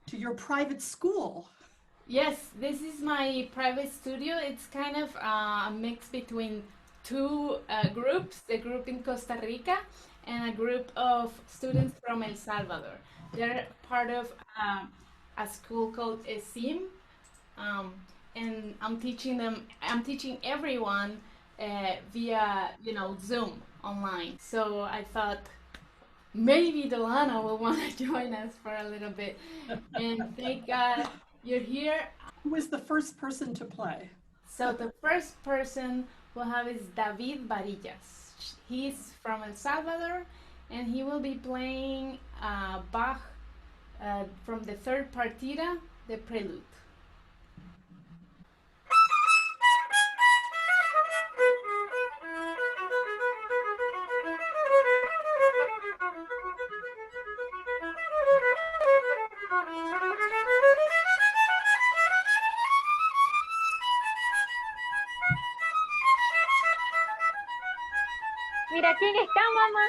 to your private school. Yes, this is my private studio. It's kind of a mix between two groups, a group in Costa Rica and a group of students from El Salvador. They're part of a school called ESIM, um, and I'm teaching everyone via, Zoom online. So I thought maybe Dylana will want to join us for a little bit. And thank God you're here. Who was the first person to play? So the first person we'll have is David Varillas. He's from El Salvador, and he will be playing Bach from the third partita, the prelude. Mira quién está, mamá.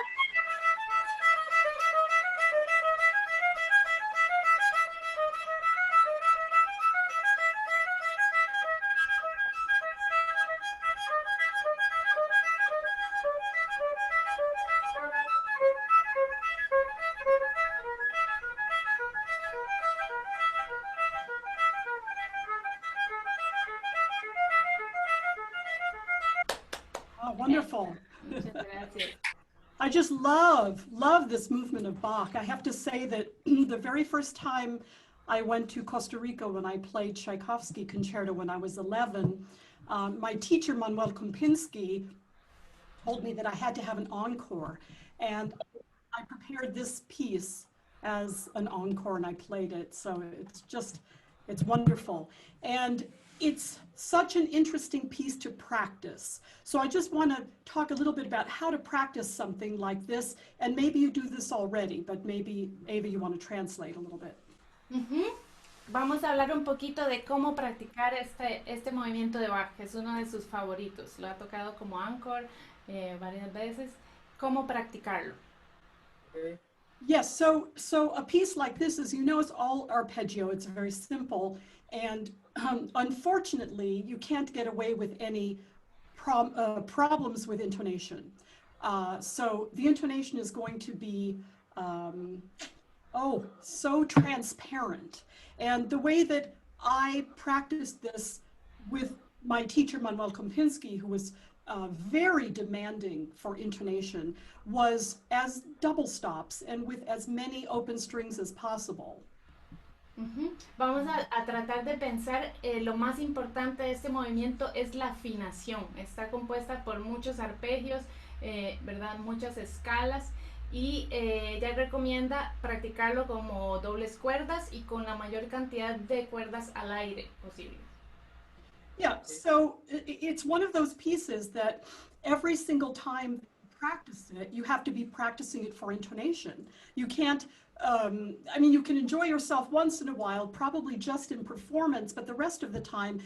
Oh, wonderful. Muchas gracias. I just love this movement of Bach. I have to say that the very first time I went to Costa Rica when I played Tchaikovsky concerto when I was 11, my teacher, Manuel Kompinski, told me that I had to have an encore. And I prepared this piece as an encore and I played it. So it's wonderful. And it's such an interesting piece to practice. So I just want to talk a little bit about how to practice something like this. And maybe you do this already, but maybe, Ava, you want to translate a little bit. Vamos a hablar un poquito de cómo practicar este movimiento de Bach, que es uno de sus favoritos. Lo ha tocado como encore varias veces. ¿Cómo practicarlo? Okay. Yes, so a piece like this, as you know, is all arpeggio. It's very simple. And unfortunately, you can't get away with any problems with intonation. So the intonation is going to be, so transparent. And the way that I practiced this with my teacher, Manuel Kompinski, who was very demanding for intonation, was as double stops and with as many open strings as possible. Vamos a tratar de pensar, lo más importante de este movimiento es la afinación. Está compuesta por muchos arpegios, ¿verdad? Muchas escalas, y ella recomienda practicarlo como dobles cuerdas y con la mayor cantidad de cuerdas al aire posible. Yeah, so it's one of those pieces that every single time you practice it, you have to be practicing it for intonation. You can't, you can enjoy yourself once in a while, probably just in performance, but the rest of the time,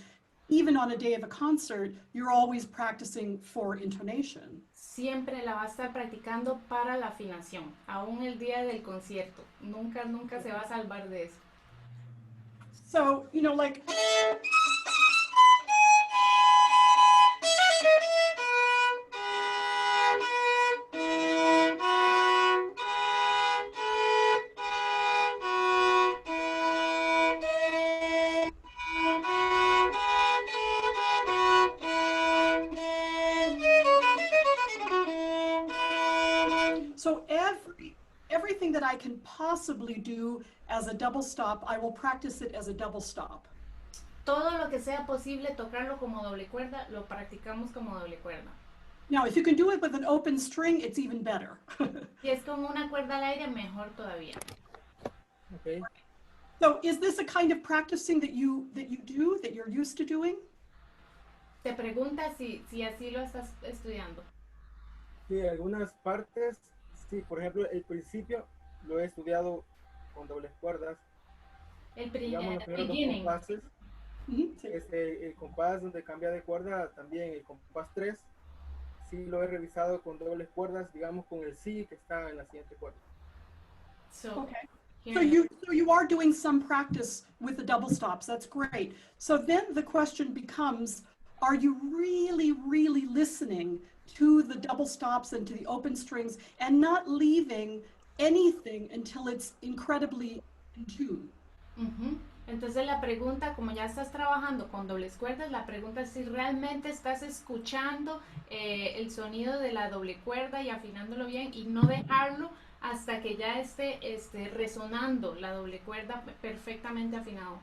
even on a day of a concert, you're always practicing for intonation. Siempre la va a estar practicando para la afinación, aún el día del concierto. Nunca se va a salvar de eso. So, like... So everything that I can possibly do as a double stop, I will practice it as a double stop. Todo lo que sea posible tocarlo como doble cuerda, lo practicamos como doble cuerda. Now, if you can do it with an open string, it's even better. Si es con una cuerda al aire, mejor todavía. Okay. So is this a kind of practicing that you're used to doing? Te pregunta si así lo estás estudiando. Sí, algunas partes, sí, por ejemplo, el principio lo he estudiado con dobles cuerdas. Digamos, los primeros dos beginning. compases, Sí. el compás donde cambia de cuerda, también el compás 3, sí lo he revisado con dobles cuerdas, digamos con el si que está en la siguiente cuerda. So, Okay. So you are doing some practice with the double stops. That's great. So then the question becomes, are you really, really listening to the double stops and to the open strings and not leaving anything until it's incredibly in tune? Ujú. Entonces la pregunta, como ya estás trabajando con dobles cuerdas, la pregunta es si realmente estás escuchando el sonido de la doble cuerda y afinándolo bien y no dejarlo hasta que ya esté resonando la doble cuerda perfectamente afinado.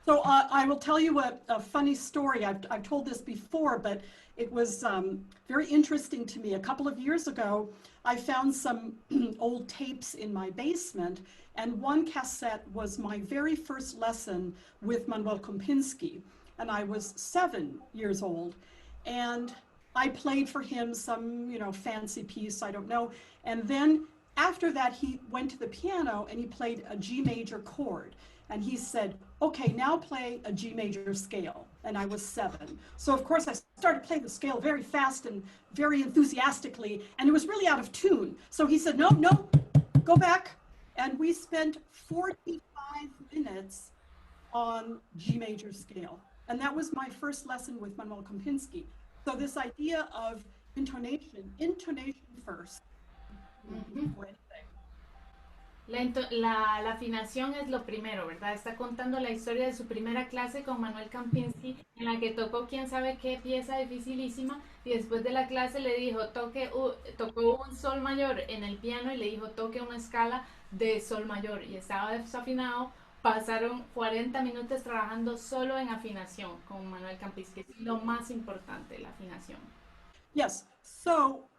So I will tell you a funny story. I've told this before, but it was very interesting to me. A couple of years ago, I found some old tapes in my basement, and one cassette was my very first lesson with Manuel Kompinski, and I was 7 years old. And I played for him some, fancy piece, I don't know. And then after that, he went to the piano and he played a G major chord. And he said, okay, now play a G major scale. And I was 7. So of course I started playing the scale very fast and very enthusiastically, and it was really out of tune. So he said, no, go back. And we spent 45 minutes on G major scale. And that was my first lesson with Manuel Kompinski. So this idea of intonation first. Uh-huh. La afinación es lo primero, ¿verdad? Está contando la historia de su primera clase con Manuel Kampinski, en la que tocó quién sabe qué pieza dificilísima, y después de la clase le dijo, tocó un sol mayor en el piano y le dijo, toque una escala de sol mayor, y estaba desafinado. Pasaron 40 minutos trabajando solo en afinación con Manuel Kampinski. Es lo más importante, la afinación. Yes, so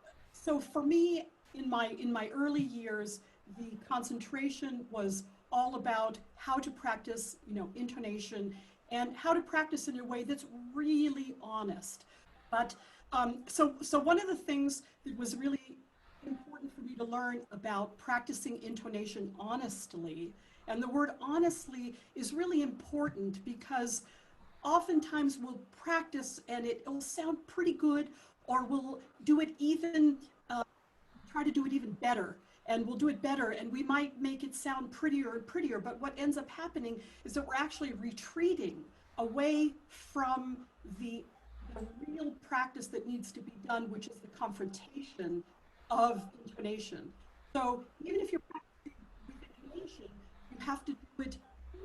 for me, in my early years, the concentration was all about how to practice, intonation, and how to practice in a way that's really honest. But so one of the things that was really important for me to learn about practicing intonation honestly, and the word honestly is really important because oftentimes we'll practice and it'll sound pretty good, or we'll do it even, try to do it even better. And we'll do it better, and we might make it sound prettier and prettier, but what ends up happening is that we're actually retreating away from the real practice that needs to be done, which is the confrontation of intonation. So even if you're practicing with intonation, you have to do it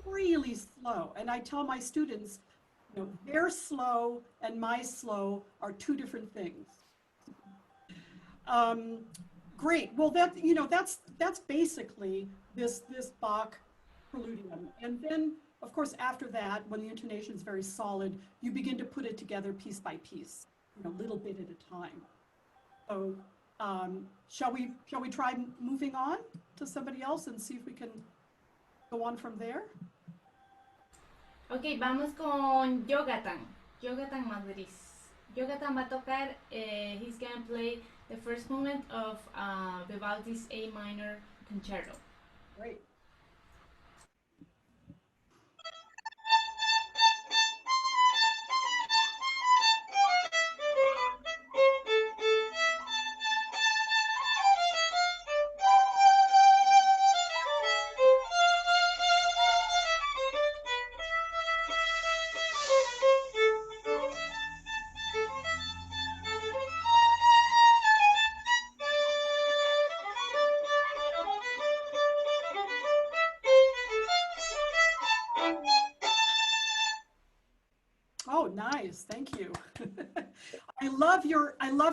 really slow. And I tell my students, their slow and my slow are two different things. Great. Well, that's basically this Bach preludium. And then, of course, after that, when the intonation is very solid, you begin to put it together piece by piece, little bit at a time. So, shall we try moving on to somebody else and see if we can go on from there? Ok, vamos con Yogatan Madrid. Yogatan va a tocar, he's gonna play the first movement of Vivaldi's A minor concerto. Great. Oh, nice. Thank you. I love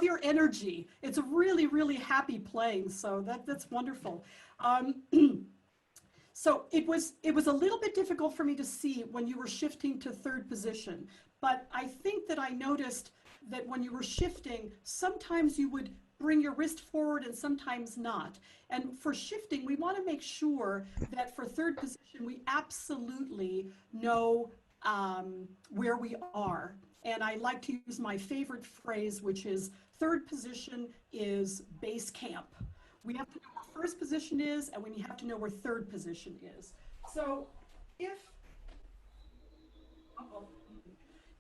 your energy. It's a really, really happy playing. So that's wonderful. So it was a little bit difficult for me to see when you were shifting to third position, but I think that I noticed that when you were shifting, sometimes you would bring your wrist forward and sometimes not. And for shifting, we want to make sure that for third position, we absolutely know where we are. And I like to use my favorite phrase, which is third position is base camp. We have to know where first position is, and we have to know where third position is. So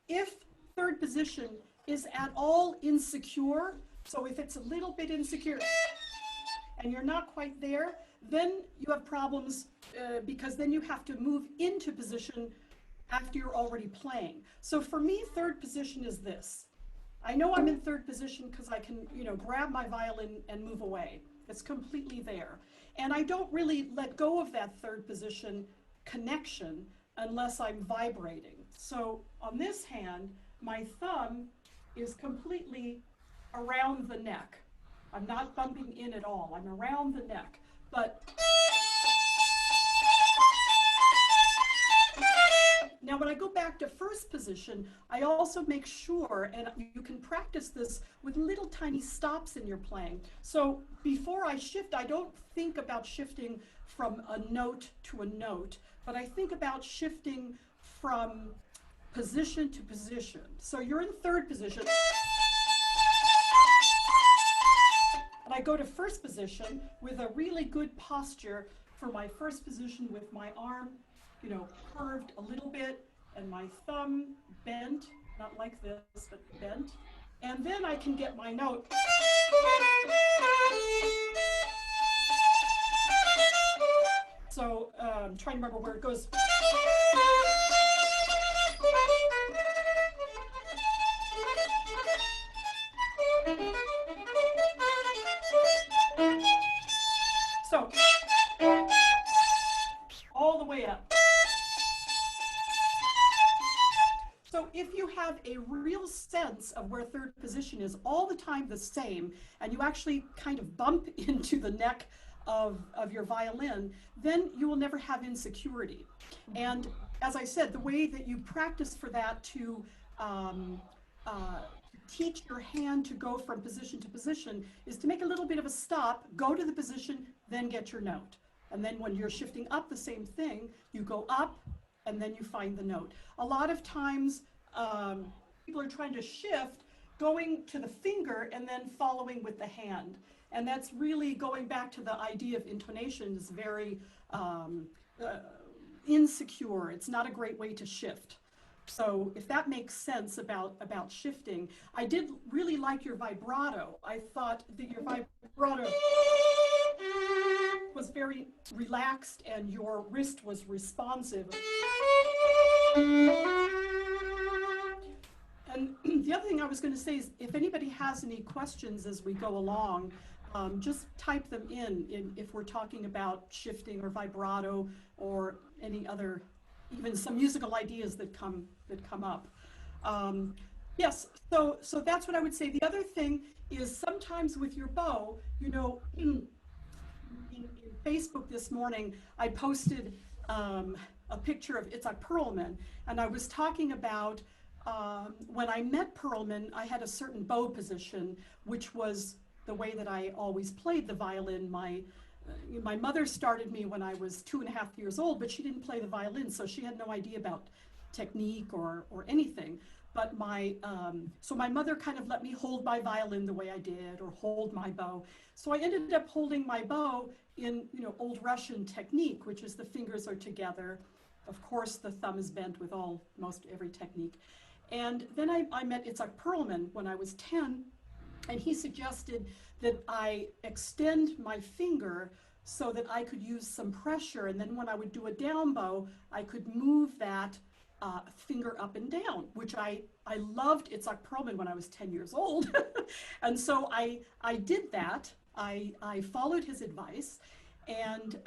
if third position is at all insecure, so if it's a little bit insecure and you're not quite there, then you have problems because then you have to move into position after you're already playing. So for me, third position is this. I know I'm in third position because I can, grab my violin and move away. It's completely there. And I don't really let go of that third position connection unless I'm vibrating. So on this hand, my thumb is completely around the neck. I'm not bumping in at all. I'm around the neck. But now when I go back to first position, I also make sure, and you can practice this with little tiny stops in your playing. So before I shift, I don't think about shifting from a note to a note, but I think about shifting from position to position. So you're in third position. And I go to first position with a really good posture for my first position with my arm, curved a little bit and my thumb bent, not like this, but bent. And then I can get my note. So I'm trying to remember where it goes. So all the way up. So if you have a real sense of where third position is all the time the same, and you actually kind of bump into the neck of your violin, then you will never have insecurity. And as I said, the way that you practice for that to teach your hand to go from position to position is to make a little bit of a stop, go to the position, then get your note. And then when you're shifting up, the same thing, you go up and then you find the note. A lot of times people are trying to shift, going to the finger and then following with the hand. And that's really going back to the idea of intonation is very insecure. It's not a great way to shift. So if that makes sense about shifting, I did really like your vibrato. I thought that your vibrato was very relaxed and your wrist was responsive. And the other thing I was going to say is if anybody has any questions as we go along, just type them in if we're talking about shifting or vibrato or any other, even some musical ideas that come up. Yes, so that's what I would say. The other thing is sometimes with your bow, in Facebook this morning, I posted a picture of Itzhak Perlman, and I was talking about when I met Perlman, I had a certain bow position, which was the way that I always played the violin. My mother started me when I was 2.5 years old, but she didn't play the violin, so she had no idea about technique or anything. But so my mother kind of let me hold my violin the way I did, or hold my bow. So I ended up holding my bow in Old Russian technique, which is the fingers are together. Of course, the thumb is bent with most every technique. And then I met Itzhak Perlman when I was 10, and he suggested that I extend my finger so that I could use some pressure, and then when I would do a down bow, I could move that finger up and down, which I loved Itzhak Perlman when I was 10 years old. And so I did that. I followed his advice, and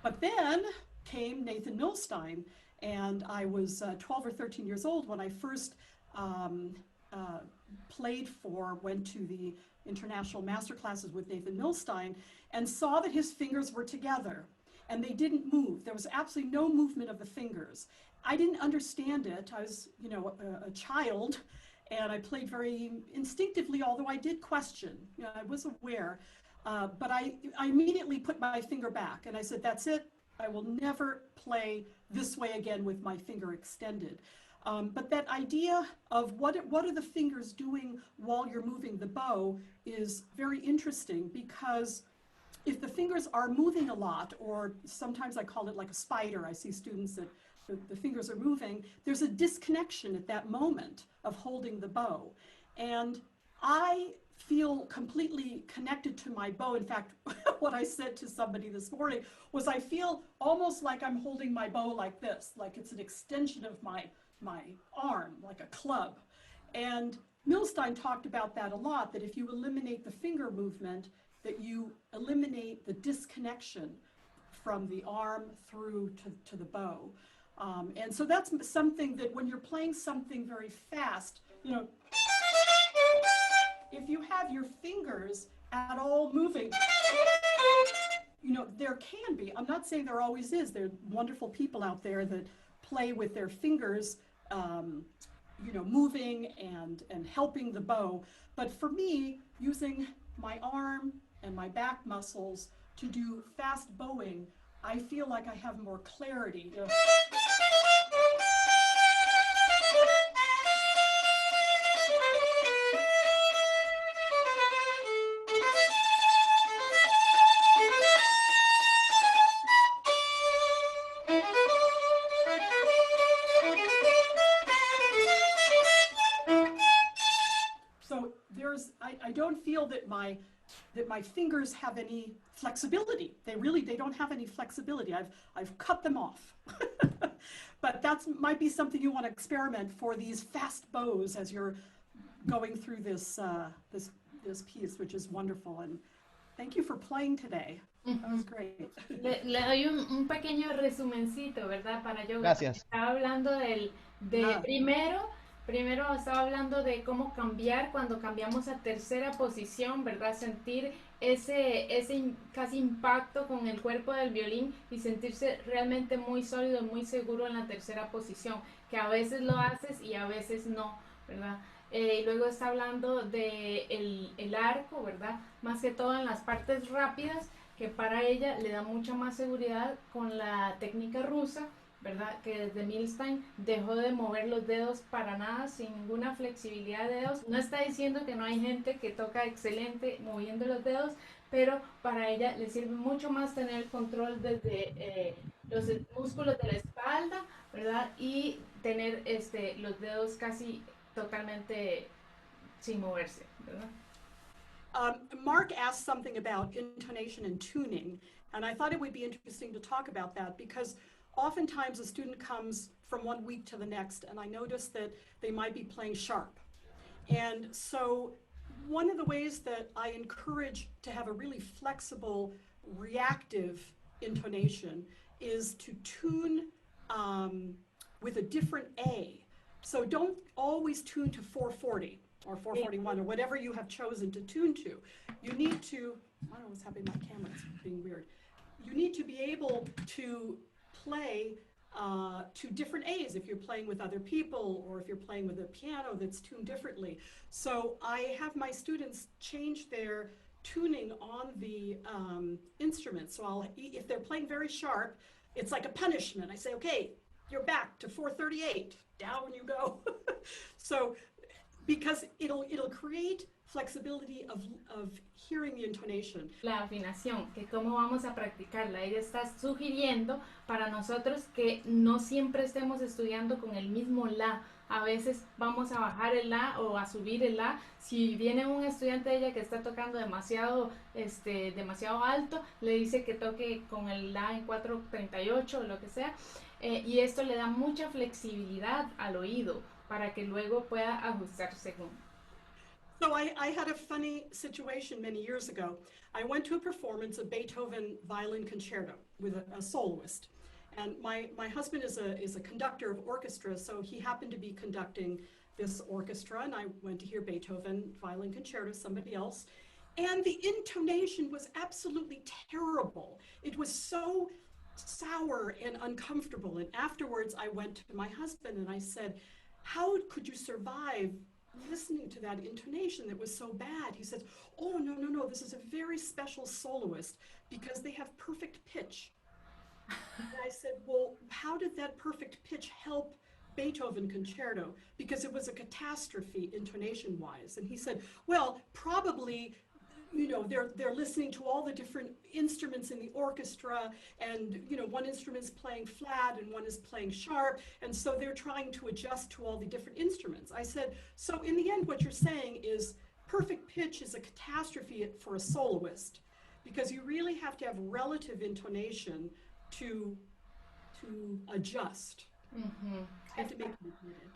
but then came Nathan Milstein, and I was 12 or 13 years old when I first went to the international masterclasses with Nathan Milstein, and saw that his fingers were together and they didn't move. There was absolutely no movement of the fingers. I didn't understand it. I was, a child, and I played very instinctively, although I did question. I was aware, but I immediately put my finger back and I said, that's it. I will never play this way again with my finger extended. But that idea of what are the fingers doing while you're moving the bow is very interesting, because if the fingers are moving a lot, or sometimes I call it like a spider, I see students that the fingers are moving, there's a disconnection at that moment of holding the bow. And I feel completely connected to my bow. In fact, what I said to somebody this morning was I feel almost like I'm holding my bow like this, like it's an extension of my arm, like a club. And Milstein talked about that a lot, that if you eliminate the finger movement, that you eliminate the disconnection from the arm through to the bow. And so that's something that when you're playing something very fast, you know, if you have your fingers at all moving, you know, there can be, I'm not saying there always is, there are wonderful people out there that play with their fingers, you know, moving and helping the bow. But for me, using my arm and my back muscles to do fast bowing, I feel like I have more clarity. You know, so I don't feel that my fingers have any flexibility. They don't have any flexibility. I've cut them off. But that might be something you want to experiment for these fast bows as you're going through this this piece, which is wonderful. And thank you for playing today. That was great. Le doy un pequeño resumencito, ¿verdad? Para yo. Gracias. Estaba hablando primero estaba hablando de cómo cambiar cuando cambiamos a tercera posición, ¿verdad? Sentir ese casi impacto con el cuerpo del violín y sentirse realmente muy sólido, muy seguro en la tercera posición, que a veces lo haces y a veces no, ¿verdad? Y luego está hablando de el arco, ¿verdad? Más que todo en las partes rápidas, que para ella le da mucha más seguridad con la técnica rusa, ¿verdad? Que desde Milstein dejó de mover los dedos para nada, sin ninguna flexibilidad de dedos. No está diciendo que no hay gente que toca excelente moviendo los dedos, pero para ella le sirve mucho más tener el control desde los músculos de la espalda, ¿verdad? Y tener los dedos casi totalmente sin moverse, ¿verdad? Mark asked something about intonation and tuning, and I thought it would be interesting to talk about that because oftentimes a student comes from one week to the next, and I notice that they might be playing sharp. And so one of the ways that I encourage to have a really flexible, reactive intonation is to tune with a different A. So don't always tune to 440 or 441 or whatever you have chosen to tune to. You need to, I don't know what's happening, my camera's being weird. You need to be able to play to different A's if you're playing with other people or if you're playing with a piano that's tuned differently. So I have my students change their tuning on the instrument. So if they're playing very sharp, it's like a punishment. I say, okay, you're back to 438, down you go. So because it'll create flexibility of hearing the intonation. La afinación, que cómo vamos a practicarla. Ella está sugiriendo para nosotros que no siempre estemos estudiando con el mismo la. A veces vamos a bajar el la o a subir el la. Si viene un estudiante de ella que está tocando demasiado alto, le dice que toque con el la en 438 o lo que sea. Y esto le da mucha flexibilidad al oído para que luego pueda ajustar según. So I had a funny situation many years ago. I went to a performance of Beethoven violin concerto with a soloist. And my husband is a conductor of orchestra, so he happened to be conducting this orchestra, and I went to hear Beethoven violin concerto, somebody else. And the intonation was absolutely terrible. It was so sour and uncomfortable. And afterwards, I went to my husband and I said, how could you survive listening to that intonation that was so bad? He says, oh, no, this is a very special soloist because they have perfect pitch. And I said, well, how did that perfect pitch help Beethoven concerto? Because it was a catastrophe intonation-wise. And he said, well, probably, you know, they're listening to all the different instruments in the orchestra, and, you know, one instrument's playing flat and one is playing sharp, and so they're trying to adjust to all the different instruments. I said, so in the end, what you're saying is perfect pitch is a catastrophe for a soloist because you really have to have relative intonation to adjust. I have to make it repeated.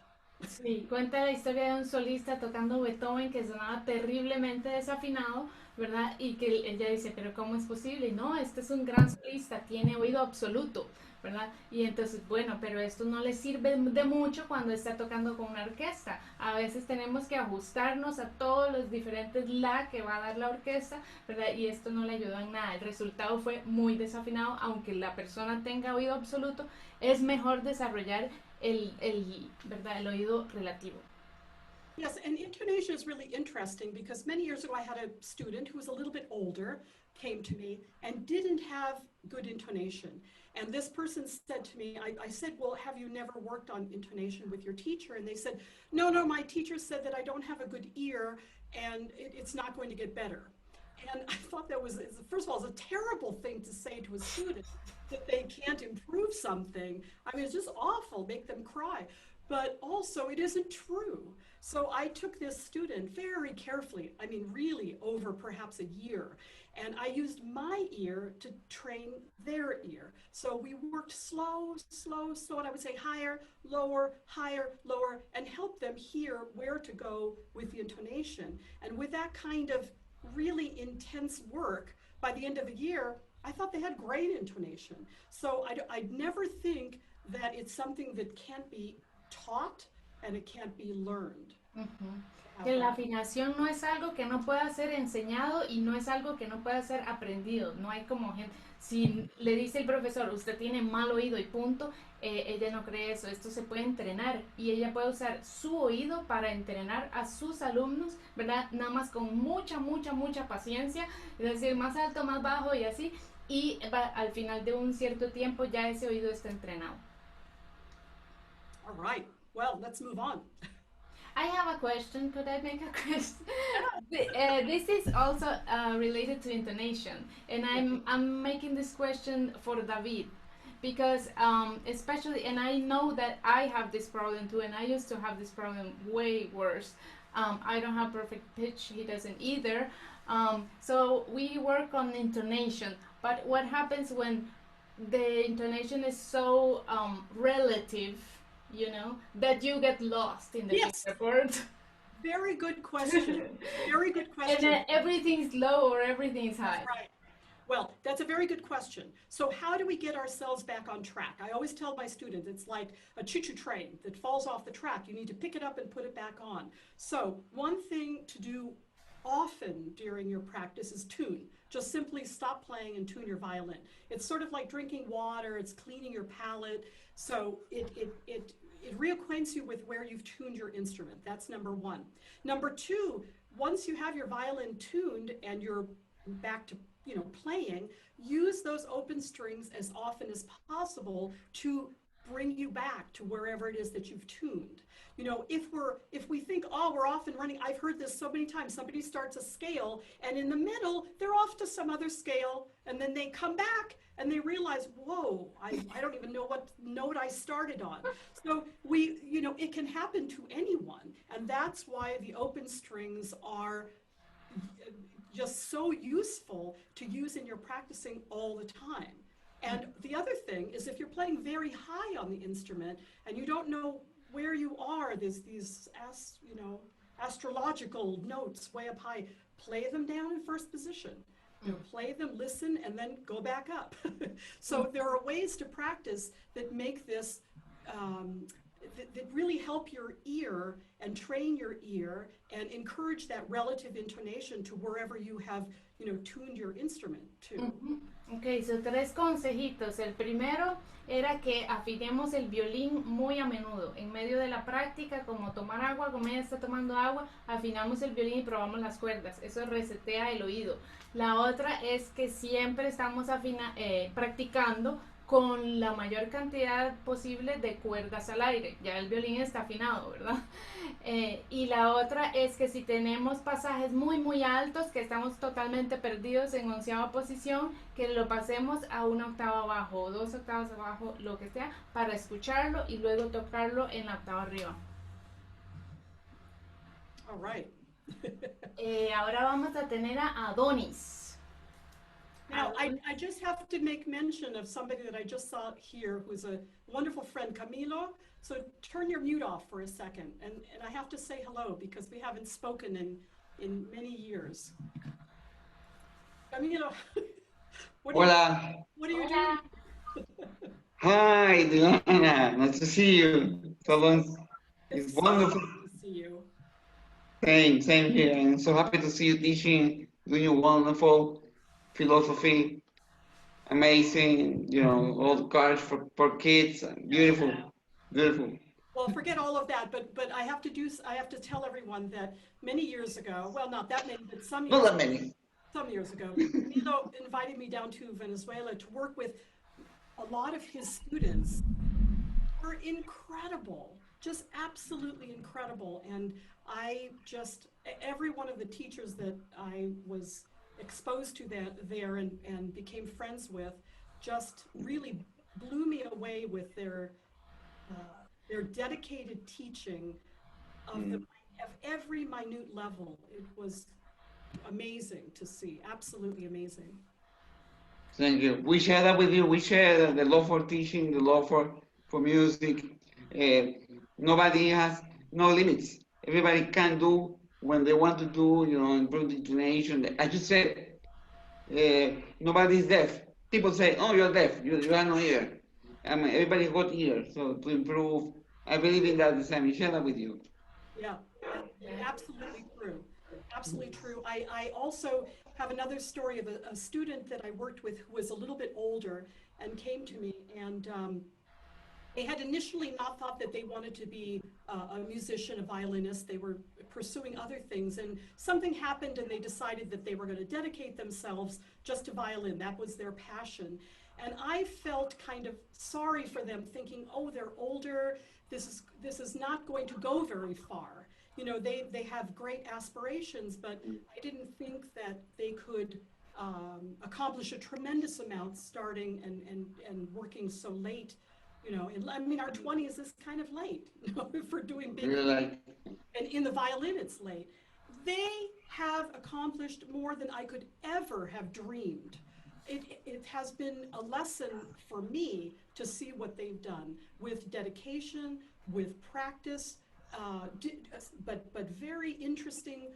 Sí, cuenta la historia de un solista tocando Beethoven que sonaba terriblemente desafinado, ¿verdad? Y que ella dice, pero ¿cómo es posible? No, este es un gran solista, tiene oído absoluto, ¿verdad? Y entonces, bueno, pero esto no le sirve de mucho cuando está tocando con una orquesta. A veces tenemos que ajustarnos a todos los diferentes la que va a dar la orquesta, ¿verdad? Y esto no le ayudó en nada. El resultado fue muy desafinado, aunque la persona tenga oído absoluto, es mejor desarrollar ¿verdad? El oído relativo. Yes, and intonation is really interesting because many years ago I had a student who was a little bit older, came to me and didn't have good intonation. And this person said to me, I said, well, have you never worked on intonation with your teacher? And they said, no, my teacher said that I don't have a good ear and it's not going to get better. And I thought that was, first of all, it's a terrible thing to say to a student that they can't improve something. I mean, it's just awful, make them cry. But also, it isn't true. So I took this student very carefully, I mean, really over perhaps a year, and I used my ear to train their ear. So we worked slow, and I would say higher, lower, and help them hear where to go with the intonation. And with that kind of really intense work, by the end of the year, I thought they had great intonation. So I never think that it's something that can't be taught and it can't be learned. Que la afinación no es algo que no pueda ser enseñado y no es algo que no pueda ser aprendido. No hay como gente, si le dice el profesor, usted tiene mal oído y punto, ella no cree eso. Esto se puede entrenar y ella puede usar su oído para entrenar a sus alumnos, ¿verdad? Nada más con mucha paciencia, es decir, más alto, más bajo y así, y al final de un cierto tiempo ya ese oído está entrenado. All right, well, let's move on. I have a question. Could I make a question? This is also related to intonation, and I'm making this question for David because especially, and I know that I have this problem too, and I used to have this problem way worse. I don't have perfect pitch. He doesn't either. So we work on intonation, but what happens when the intonation is so relative? You know, that you get lost in the fingerboard. Very good question. Very good question. And then everything's low or everything's high. Right. Well, that's a very good question. So how do we get ourselves back on track? I always tell my students, it's like a choo-choo train that falls off the track. You need to pick it up and put it back on. So one thing to do often during your practice is tune. Just simply stop playing and tune your violin. It's sort of like drinking water. It's cleaning your palate. So it reacquaints you with where you've tuned your instrument. That's number one. Number two, once you have your violin tuned and you're back to playing, use those open strings as often as possible to bring you back to wherever it is that you've tuned. You know, if we think, oh, we're off and running, I've heard this so many times, somebody starts a scale and in the middle, they're off to some other scale and then they come back and they realize, whoa, I don't even know what note I started on. So it can happen to anyone. And that's why the open strings are just so useful to use in your practicing all the time. And the other thing is if you're playing very high on the instrument and you don't know where you are, there's these astrological notes way up high, play them down in first position. Play them, listen, and then go back up. So there are ways to practice that make this, that really help your ear and train your ear and encourage that relative intonation to wherever you have, tuned your instrument to. Ok, so 3 consejitos. El primero era que afinemos el violín muy a menudo. En medio de la práctica, como tomar agua, como ella está tomando agua, afinamos el violín y probamos las cuerdas. Eso resetea el oído. La otra es que siempre estamos practicando con la mayor cantidad posible de cuerdas al aire. Ya el violín está afinado, ¿verdad? Y la otra es que si tenemos pasajes muy altos, que estamos totalmente perdidos en 11ª posición, que lo pasemos a una octava abajo o 2 octavas abajo, lo que sea, para escucharlo y luego tocarlo en la octava arriba. All right. Ahora vamos a tener a Adonis. Now, I just have to make mention of somebody that I just saw here who's a wonderful friend, Camilo. So turn your mute off for a second. And I have to say hello because we haven't spoken in many years. Camilo, Hola. what are you Hola. doing? Hi, Dylana. Nice to see you. So long. It's So wonderful. nice to see you. Same here. I'm so happy to see you teaching, doing your wonderful philosophy. Amazing, all the cards for kids. Beautiful, beautiful. Well, forget all of that, but I have to tell everyone that many years ago, well, not that many, but Not that many. some years ago, Camilo invited me down to Venezuela to work with a lot of his students. Were incredible, just absolutely incredible. And every one of the teachers that I was exposed to there and became friends with just really blew me away with their dedicated teaching of every minute level. It was amazing to see, absolutely amazing. Thank you. We share that with you. We share the love for teaching, the love for music. Nobody has no limits. Everybody can do when they want to do, improve the intonation. As you said, nobody is deaf. People say, oh, you're deaf. You have no ear. I mean, everybody got ears. So to improve, I believe in that design. We share that with you. Yeah, absolutely true. Absolutely true. I also have another story of a student that I worked with who was a little bit older and came to me, and they had initially not thought that they wanted to be a musician, a violinist. They were pursuing other things, and something happened and they decided that they were going to dedicate themselves just to violin. That was their passion. And I felt kind of sorry for them, thinking, oh, they're older. This is not going to go very far. They have great aspirations, but I didn't think that they could accomplish a tremendous amount starting and working so late. Our 20s is kind of late, for doing big. Really? And in the violin, it's late. They have accomplished more than I could ever have dreamed. It has been a lesson for me to see what they've done with dedication, with practice, but very interesting,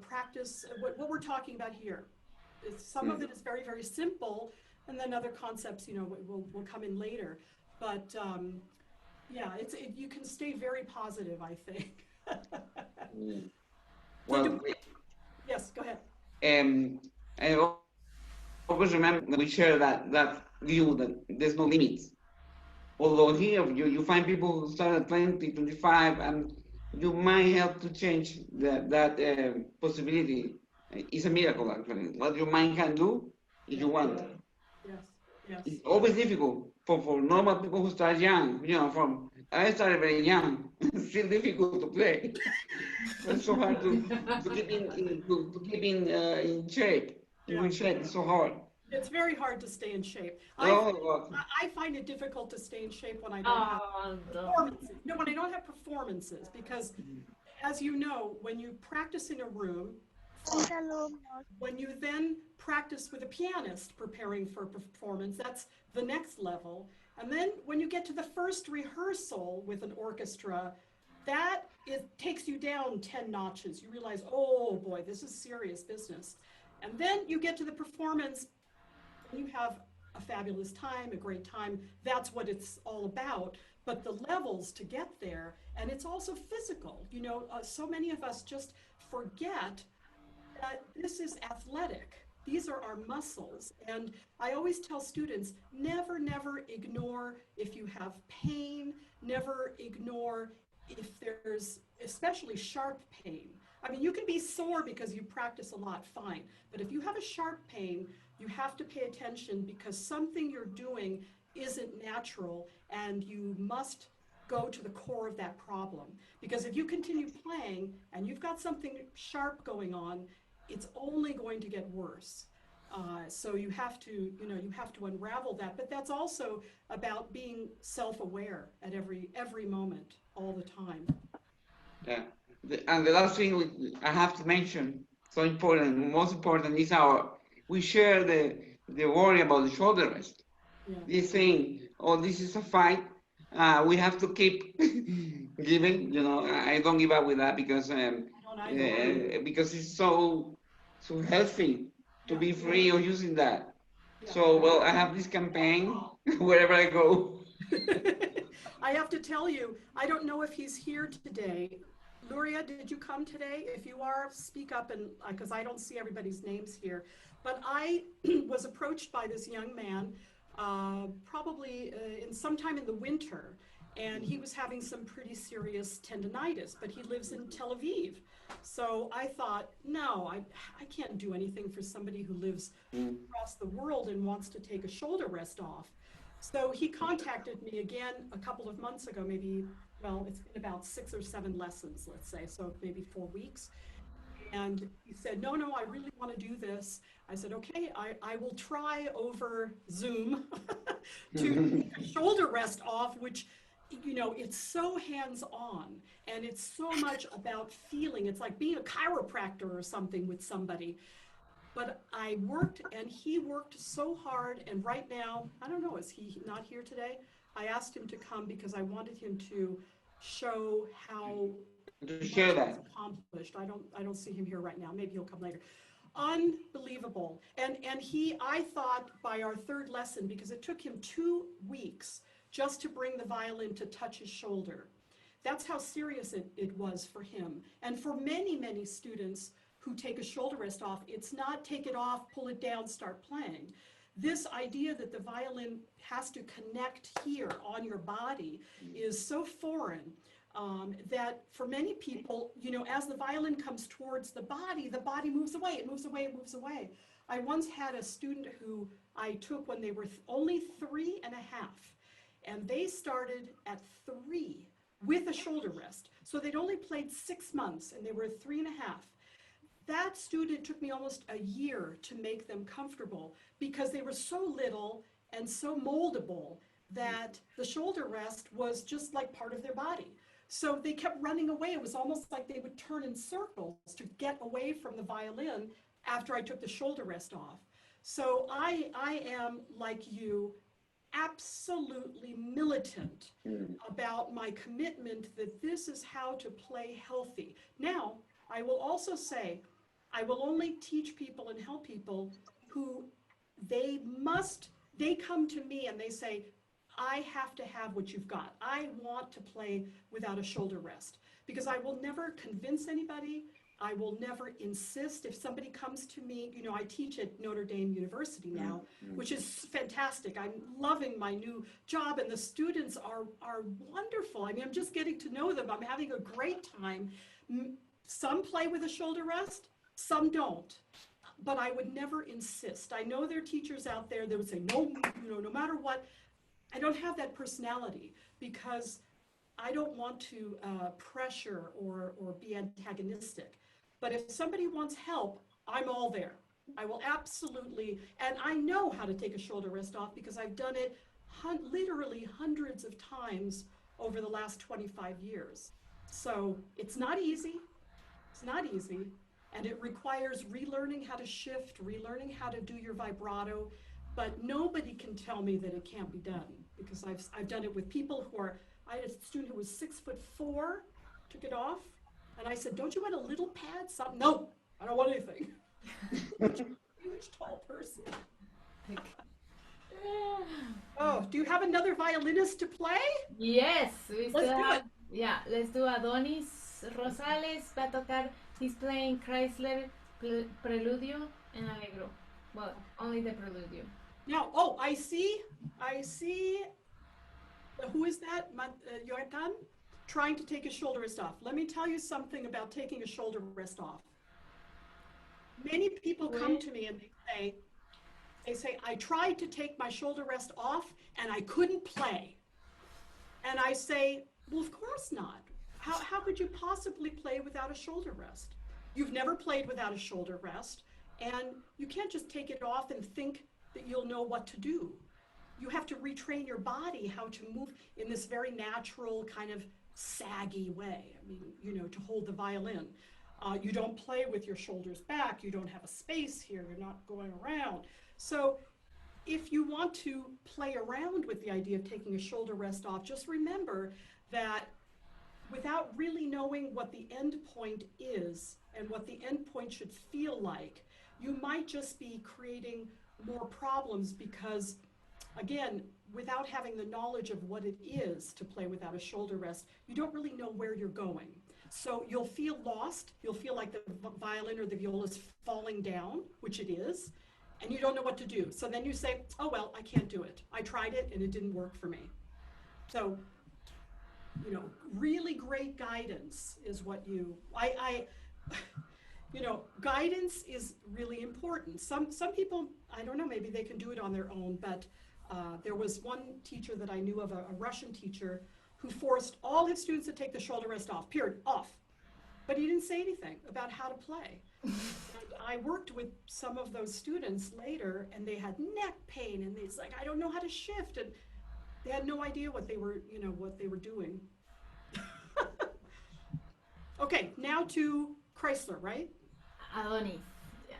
practice. What we're talking about here. Some of it is very, very simple, and then other concepts, will come in later. But yeah, you can stay very positive, I think. Well, yes, go ahead. I always remember that we share that view that there's no limits. Although here you find people who start at 20, 25, and you might help to change that possibility. It's a miracle, actually. What your mind can do if you want. Yes. It's always difficult for normal people who start young. I started very young. It's still difficult to play. It's so hard to keep in shape. In shape, it's so hard. It's very hard to stay in shape. Oh, I find it difficult to stay in shape when I don't have performances. No, when I don't have performances, because as you know, when you practice in a room, when you then practice with a pianist preparing for a performance, that's the next level. And then when you get to the first rehearsal with an orchestra, takes you down 10 notches. You realize, oh boy, this is serious business. And then you get to the performance, and you have a fabulous time, a great time. That's what it's all about. But the levels to get there, and it's also physical. So many of us just forget that this is athletic. These are our muscles. And I always tell students, never ignore if you have pain, never ignore if there's especially sharp pain. I mean, you can be sore because you practice a lot, fine. But if you have a sharp pain, you have to pay attention because something you're doing isn't natural, and you must go to the core of that problem. Because if you continue playing and you've got something sharp going on, it's only going to get worse. So you have to unravel that. But that's also about being self-aware at every moment, all the time. Yeah. and the last thing I have to mention, so important, most important, is we share the worry about the shoulder rest. Yeah. This saying, oh, this is a fight. We have to keep giving. I don't give up with that because because it's so healthy to be free of using that. Yeah. So, well, I have this campaign wherever I go. I have to tell you, I don't know if he's here today. Luria, did you come today? If you are, speak up, and because I don't see everybody's names here. But I was approached by this young man, probably in sometime in the winter, and he was having some pretty serious tendonitis, but he lives in Tel Aviv. So I thought, no, I can't do anything for somebody who lives across the world and wants to take a shoulder rest off. So he contacted me again a couple of months ago, maybe, well, it's been about 6 or 7 lessons, let's say, so maybe 4 weeks. And he said, no, I really want to do this. I said, okay, I will try over Zoom to take a shoulder rest off, which, it's so hands-on, and it's so much about feeling. It's like being a chiropractor or something with somebody. But I worked, and he worked so hard, and right now, I don't know, is he not here today? I asked him to come because I wanted him to show how to share that accomplished. I don't see him here right now. Maybe he'll come later. Unbelievable. And I thought by our 3rd lesson, because it took him 2 weeks just to bring the violin to touch his shoulder. That's how serious it was for him. And for many, many students who take a shoulder rest off, it's not take it off, pull it down, start playing. This idea that the violin has to connect here on your body is so foreign that for many people, as the violin comes towards the body moves away, it moves away, it moves away. I once had a student who I took when they were only 3 and a half, and they started at 3 with a shoulder rest. So they'd only played 6 months, and they were 3 and a half. That student took me almost a year to make them comfortable because they were so little and so moldable that the shoulder rest was just like part of their body. So they kept running away. It was almost like they would turn in circles to get away from the violin after I took the shoulder rest off. So I am, like you, absolutely militant about my commitment that this is how to play healthy. Now, I will also say, I will only teach people and help people who they come to me and they say, I have to have what you've got. I want to play without a shoulder rest, because I will never convince anybody. I will never insist. If somebody comes to me, I teach at Notre Dame University now, which is fantastic. I'm loving my new job, and the students are wonderful. I mean, I'm just getting to know them. I'm having a great time. Some play with a shoulder rest, some don't. But I would never insist. I know there are teachers out there that would say, no, no matter what. I don't have that personality because I don't want to pressure or be antagonistic. But if somebody wants help, I'm all there. I will absolutely, and I know how to take a shoulder rest off because I've done it literally hundreds of times over the last 25 years. So it's not easy. It's not easy. And it requires relearning how to shift, relearning how to do your vibrato. But nobody can tell me that it can't be done because I've done it with people I had a student who was 6'4", took it off, and I said, don't you want a little pad? Something? No, I don't want anything. Huge, tall person. Oh, do you have another violinist to play? Yes, we Let's still do have, it. yeah, let's do Adonis Rosales va a tocar, he's playing Chrysler Preludio and Allegro. Well, only the Preludio. Now, I see, who is that? Yortan? Trying to take his shoulder rest off. Let me tell you something about taking a shoulder rest off. Many people come to me and they say, I tried to take my shoulder rest off and I couldn't play. And I say, well, of course not. How could you possibly play without a shoulder rest? You've never played without a shoulder rest, and you can't just take it off and think that you'll know what to do. you have to retrain your body how to move in this very natural kind of saggy way. I mean, you know, to hold the violin. You don't play with your shoulders back. You don't have a space here. You're not going around. So if you want to play around with the idea of taking a shoulder rest off, just remember that without really knowing what the end point is and what the end point should feel like, you might just be creating more problems because, again, without having the knowledge of what it is to play without a shoulder rest, you don't really know where you're going. So you'll feel lost. You'll feel like the violin or the viola is falling down, which it is, and you don't know what to do. So then you say, oh, well, I can't do it. I tried it and it didn't work for me. So, you know, really great guidance is what you, you know, guidance is really important. Some people, I don't know, maybe they can do it on their own, but there was one teacher that I knew of, a Russian teacher, who forced all his students to take the shoulder rest off, period, off. But he didn't say anything about how to play. And I worked with some of those students later, and they had neck pain, and it's like, I don't know how to shift, and they had no idea what they were, you know, what they were doing. Okay, now to Chrysler, right? Adonis. Yeah.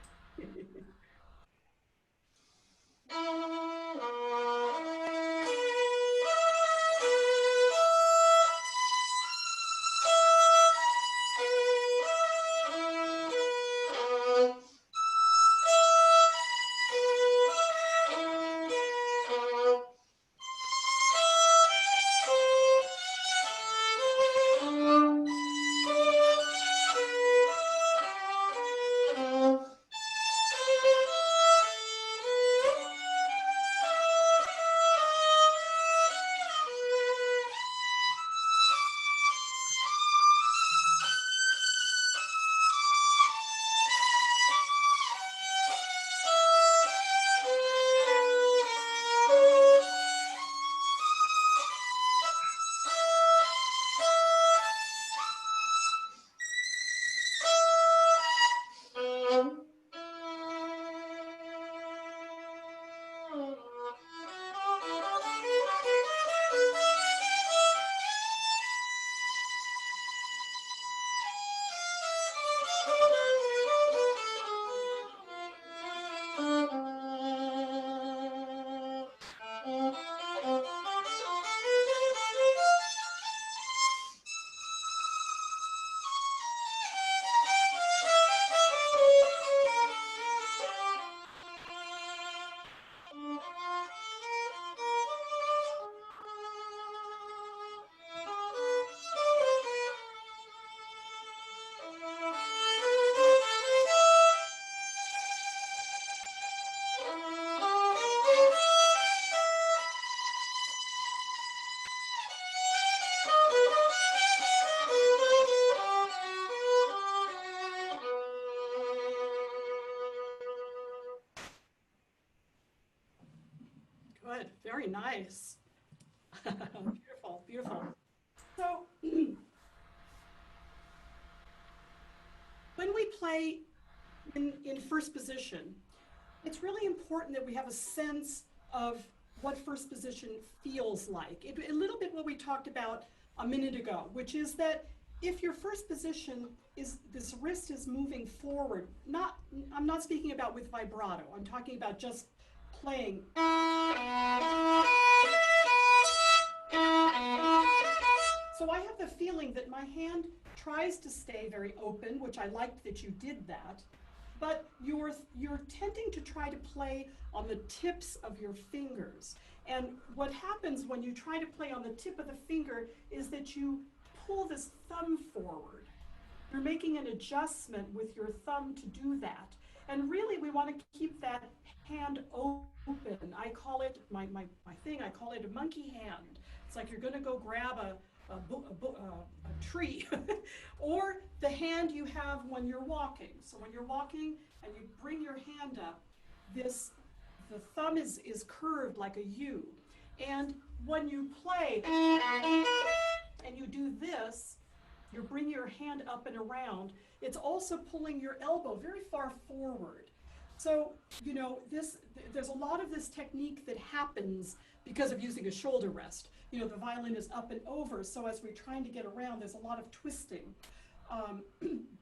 Good, very nice. Beautiful, beautiful. So when we play in first position, it's really important that we have a sense of what first position feels like. A little bit what we talked about a minute ago, which is that if your first position is, this wrist is moving forward, I'm not speaking about with vibrato, I'm talking about just playing. So I have the feeling that my hand tries to stay very open, which I liked that you did that, but you're tending to try to play on the tips of your fingers. And what happens when you try to play on the tip of the finger is that you pull this thumb forward. You're making an adjustment with your thumb to do that. And really we want to keep that hand open. I call it, my thing, I call it a monkey hand. It's like you're gonna go grab a tree or the hand you have when you're walking. So when you're walking and you bring your hand up, the thumb is curved like a U. And when you play and you do this, you bring your hand up and around, it's also pulling your elbow very far forward. So, you know, there's a lot of this technique that happens because of using a shoulder rest. You know, the violin is up and over, so as we're trying to get around, there's a lot of twisting.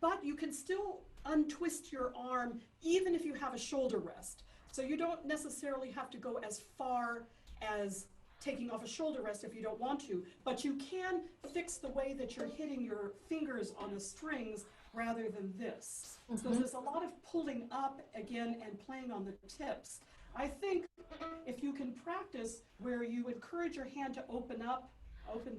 But you can still untwist your arm even if you have a shoulder rest. So you don't necessarily have to go as far as taking off a shoulder rest if you don't want to, but you can fix the way that you're hitting your fingers on the strings rather than this. So there's a lot of pulling up again and playing on the tips. I think if you can practice where you encourage your hand to open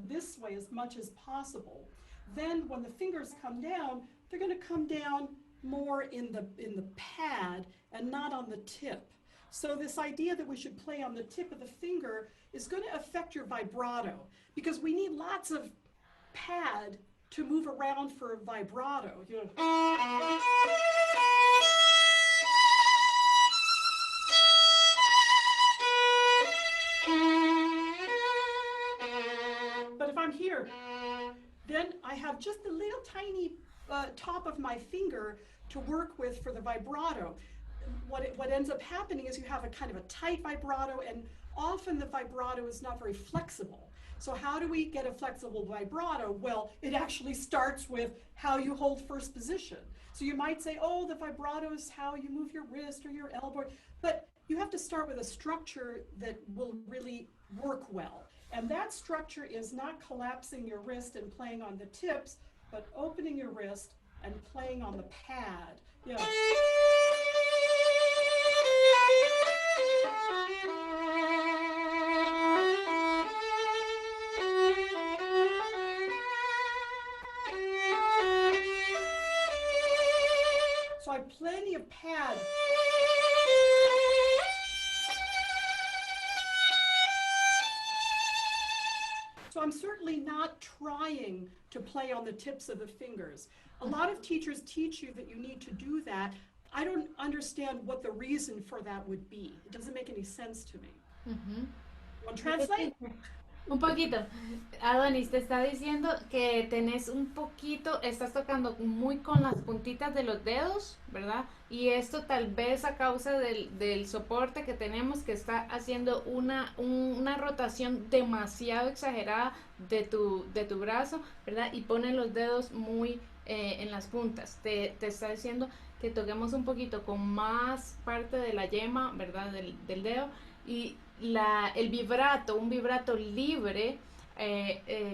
this way as much as possible, then when the fingers come down, they're going to come down more in the pad and not on the tip. So this idea that we should play on the tip of the finger is going to affect your vibrato, because we need lots of pad to move around for vibrato. You know. But if I'm here, then I have just a little tiny top of my finger to work with for the vibrato. What ends up happening is you have a kind of a tight vibrato, and often the vibrato is not very flexible. So how do we get a flexible vibrato? Well, it actually starts with how you hold first position. So you might say, oh, the vibrato is how you move your wrist or your elbow, but you have to start with a structure that will really work well. And that structure is not collapsing your wrist and playing on the tips, but opening your wrist and playing on the pad. Yeah. So I have plenty of pad. So I'm certainly not trying to play on the tips of the fingers. A lot of teachers teach you that you need to do that. I don't understand what the reason for that would be. It doesn't make any sense to me. Want to translate? Un poquito. Adonis, te está diciendo que tenés un poquito, estás tocando muy con las puntitas de los dedos, ¿verdad? Y esto tal vez a causa del soporte que tenemos, que está haciendo una rotación demasiado exagerada de tu brazo, ¿verdad? Y pone los dedos muy en las puntas. Te está diciendo que toquemos un poquito con más parte de la yema, ¿verdad? Del dedo. Y el vibrato, un vibrato libre,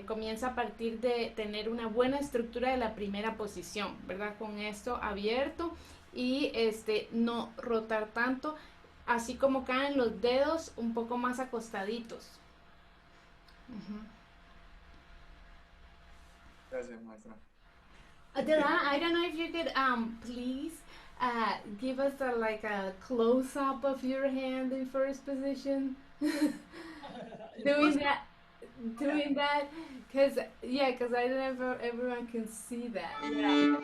comienza a partir de tener una buena estructura de la primera posición, ¿verdad? Con esto abierto y no rotar tanto, así como caen los dedos un poco más acostaditos. Gracias, maestra. Dylana, I don't know if you could please give us a close-up of your hand in first position. doing that, because I don't know if everyone can see that. Yeah.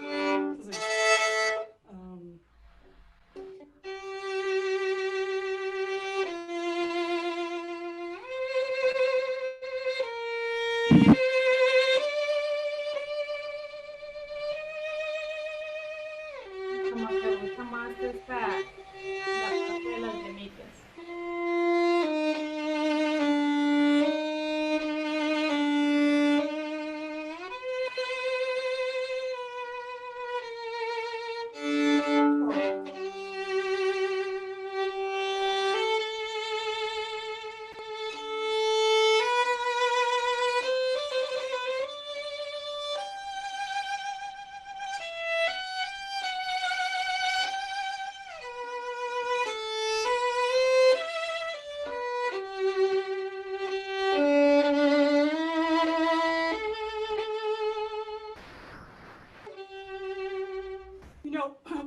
Como que usa más la parte de las yemitas.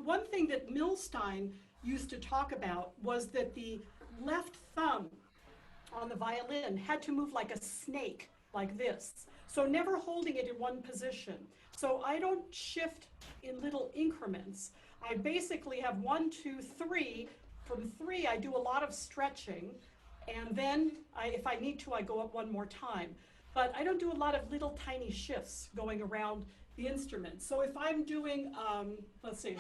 One thing that Milstein used to talk about was that the left thumb on the violin had to move like a snake, like this. So never holding it in one position. So I don't shift in little increments. I basically have 1, 2, 3. From 3, I do a lot of stretching. And then if I need to, I go up one more time. But I don't do a lot of little tiny shifts going around the instrument. So if I'm doing, let's see.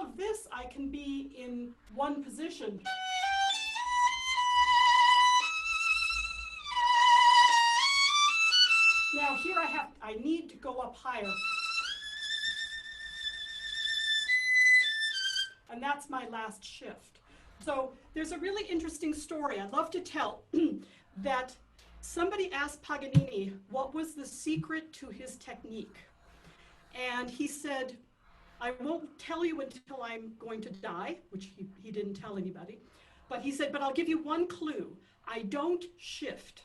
of this, I can be in one position. Now here I need to go up higher. And that's my last shift. So there's a really interesting story I'd love to tell that somebody asked Paganini what was the secret to his technique. And he said, I won't tell you until I'm going to die, which he didn't tell anybody. But he said, but I'll give you one clue. I don't shift.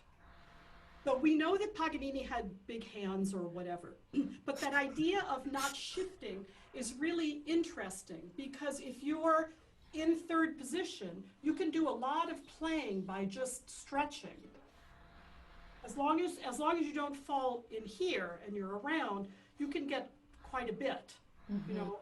So we know that Paganini had big hands or whatever, but that idea of not shifting is really interesting because if you're in third position, you can do a lot of playing by just stretching. As long as you don't fall in here and you're around, you can get quite a bit, you know.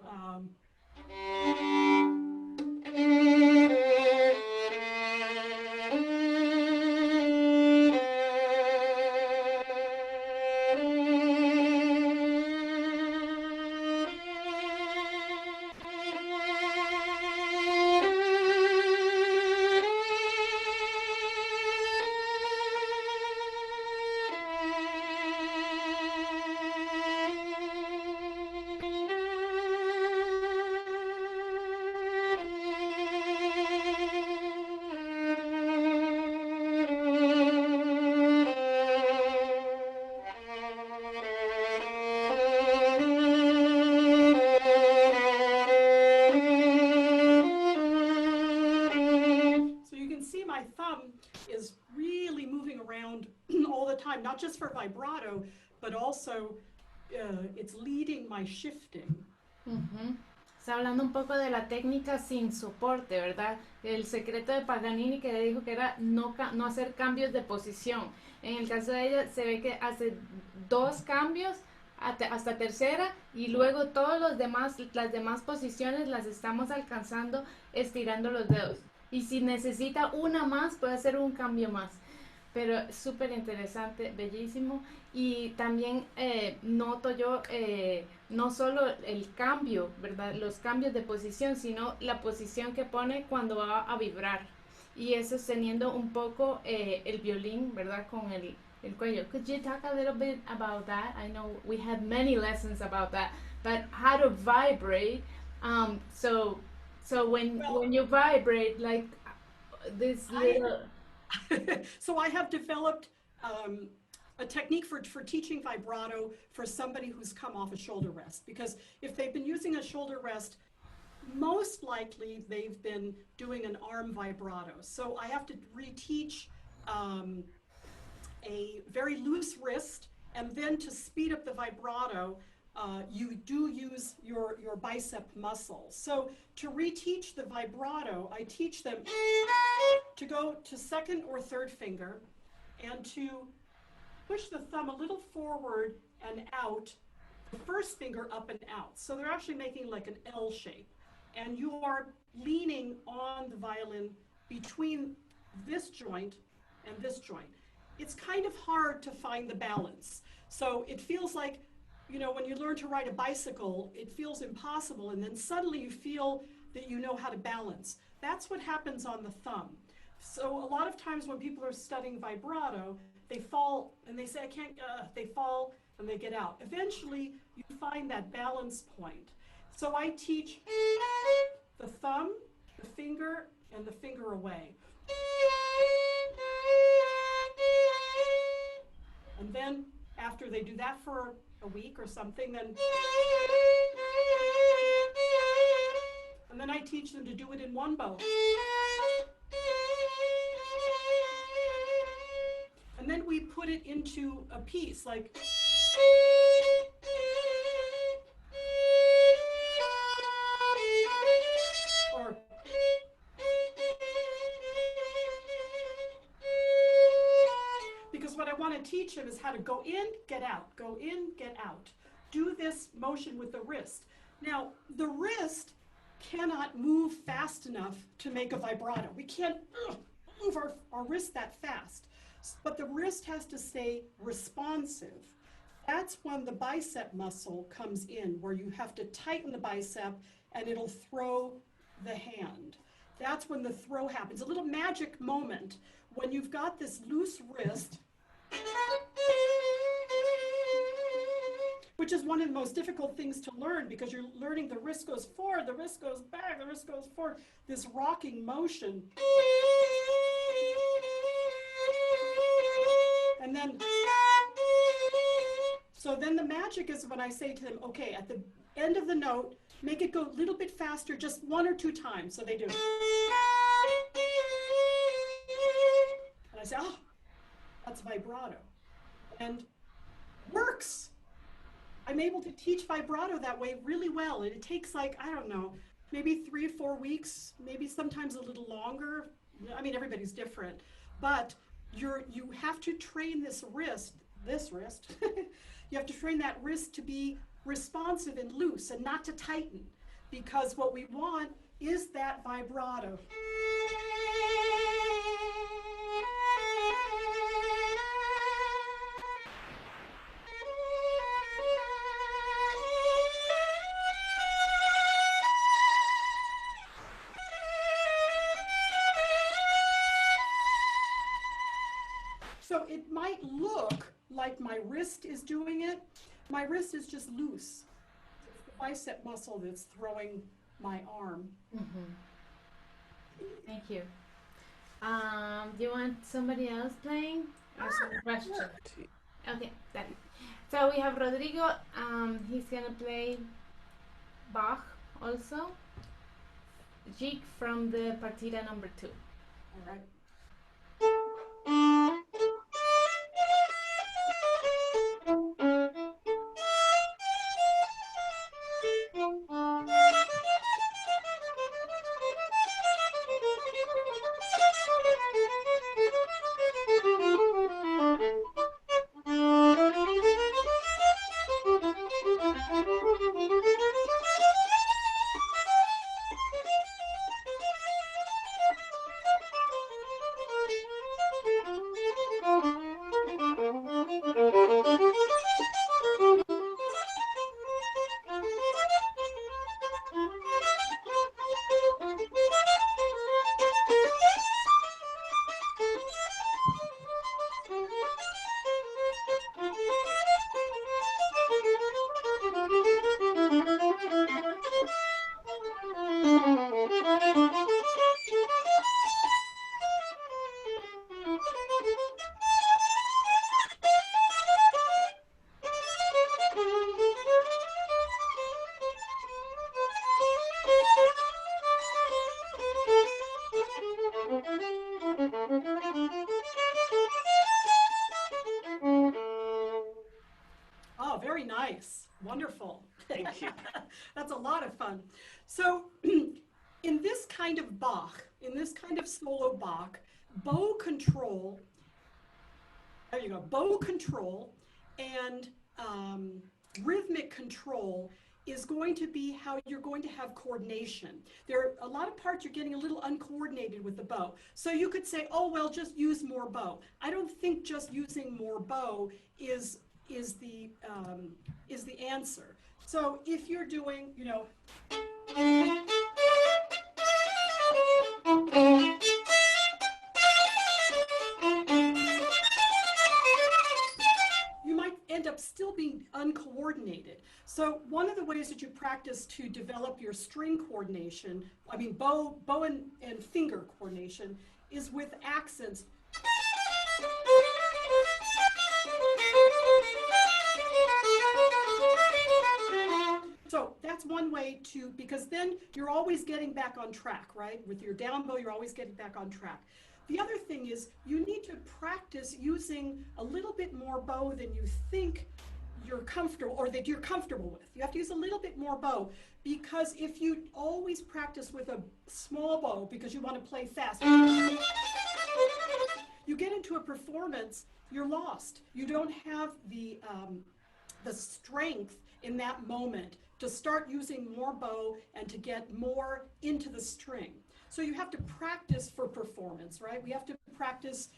Not just for vibrato, but also it's leading my shifting. Está hablando un poco de la técnica sin soporte, ¿verdad? El secreto de Paganini que dijo que era no hacer cambios de posición. En el caso de ella se ve que hace 2 cambios hasta tercera y luego las demás posiciones las estamos alcanzando estirando los dedos. Y si necesita una más, puede hacer un cambio más. Pero súper interesante, bellísimo. Y también noto yo no solo el cambio, ¿verdad? Los cambios de posición, sino la posición que pone cuando va a vibrar. Y eso sosteniendo un poco el violín, ¿verdad? Con el cuello. Could you talk a little bit about that? I know we had many lessons about that, but how to vibrate. So when you vibrate, like this little... So I have developed a technique for teaching vibrato for somebody who's come off a shoulder rest, because if they've been using a shoulder rest, most likely they've been doing an arm vibrato. So I have to reteach a very loose wrist, and then to speed up the vibrato, you do use your bicep muscle. So to reteach the vibrato, I teach them to go to second or third finger and to push the thumb a little forward and out, the first finger up and out. So they're actually making like an L shape. And you are leaning on the violin between this joint and this joint. It's kind of hard to find the balance. So it feels like, you know, when you learn to ride a bicycle, it feels impossible, and then suddenly you feel that you know how to balance. That's what happens on the thumb. So a lot of times when people are studying vibrato, they fall and they say, I can't, they fall and they get out. Eventually, you find that balance point. So I teach the thumb, the finger, and the finger away. And then after they do that for a week or something, then I teach them to do it in one bow. And then we put it into a piece, like or because what I want to teach them is how to go in, get out, go in, get out. Do this motion with the wrist. Now, the wrist cannot move fast enough to make a vibrato. We can't move our wrist that fast. But the wrist has to stay responsive. That's when the bicep muscle comes in, where you have to tighten the bicep and it'll throw the hand. That's when the throw happens. A little magic moment when you've got this loose wrist, which is one of the most difficult things to learn because you're learning the wrist goes forward, the wrist goes back, the wrist goes forward, this rocking motion. And then, so then the magic is when I say to them, okay, at the end of the note, make it go a little bit faster, just 1 or 2 times. So they do. And I say, oh, that's vibrato. And works. I'm able to teach vibrato that way really well. And it takes like, I don't know, maybe 3 or 4 weeks, maybe sometimes a little longer. I mean, everybody's different. But you have to train this wrist, you have to train that wrist to be responsive and loose and not to tighten, because what we want is that vibrato. So it might look like my wrist is doing it. My wrist is just loose. It's the bicep muscle that's throwing my arm. Thank you. Do you want somebody else playing? Or some questions? Okay, that. So we have Rodrigo. He's gonna play Bach also. Jig from the partita number 2. All right. Oh, very nice. Wonderful. Thank you. That's a lot of fun. So in this kind of Bach, in this kind of solo Bach, bow control, there you go, bow control and rhythmic control is going to be how you're going to have coordination. There are a lot of parts you're getting a little uncoordinated with the bow. So you could say, oh, well, just use more bow. I don't think just using more bow is the answer. So if you're doing, you know, you might end up still being uncoordinated. So one of the ways that you practice to develop your string coordination, I mean bow and finger coordination, is with accents. So that's one way to, because then you're always getting back on track, right? With your down bow, you're always getting back on track. The other thing is you need to practice using a little bit more bow than you think you're comfortable, or that you're comfortable with. You have to use a little bit more bow, because if you always practice with a small bow because you want to play fast, you get into a performance, you're lost. You don't have the strength in that moment to start using more bow and to get more into the string. So you have to practice for performance, right? We have to practice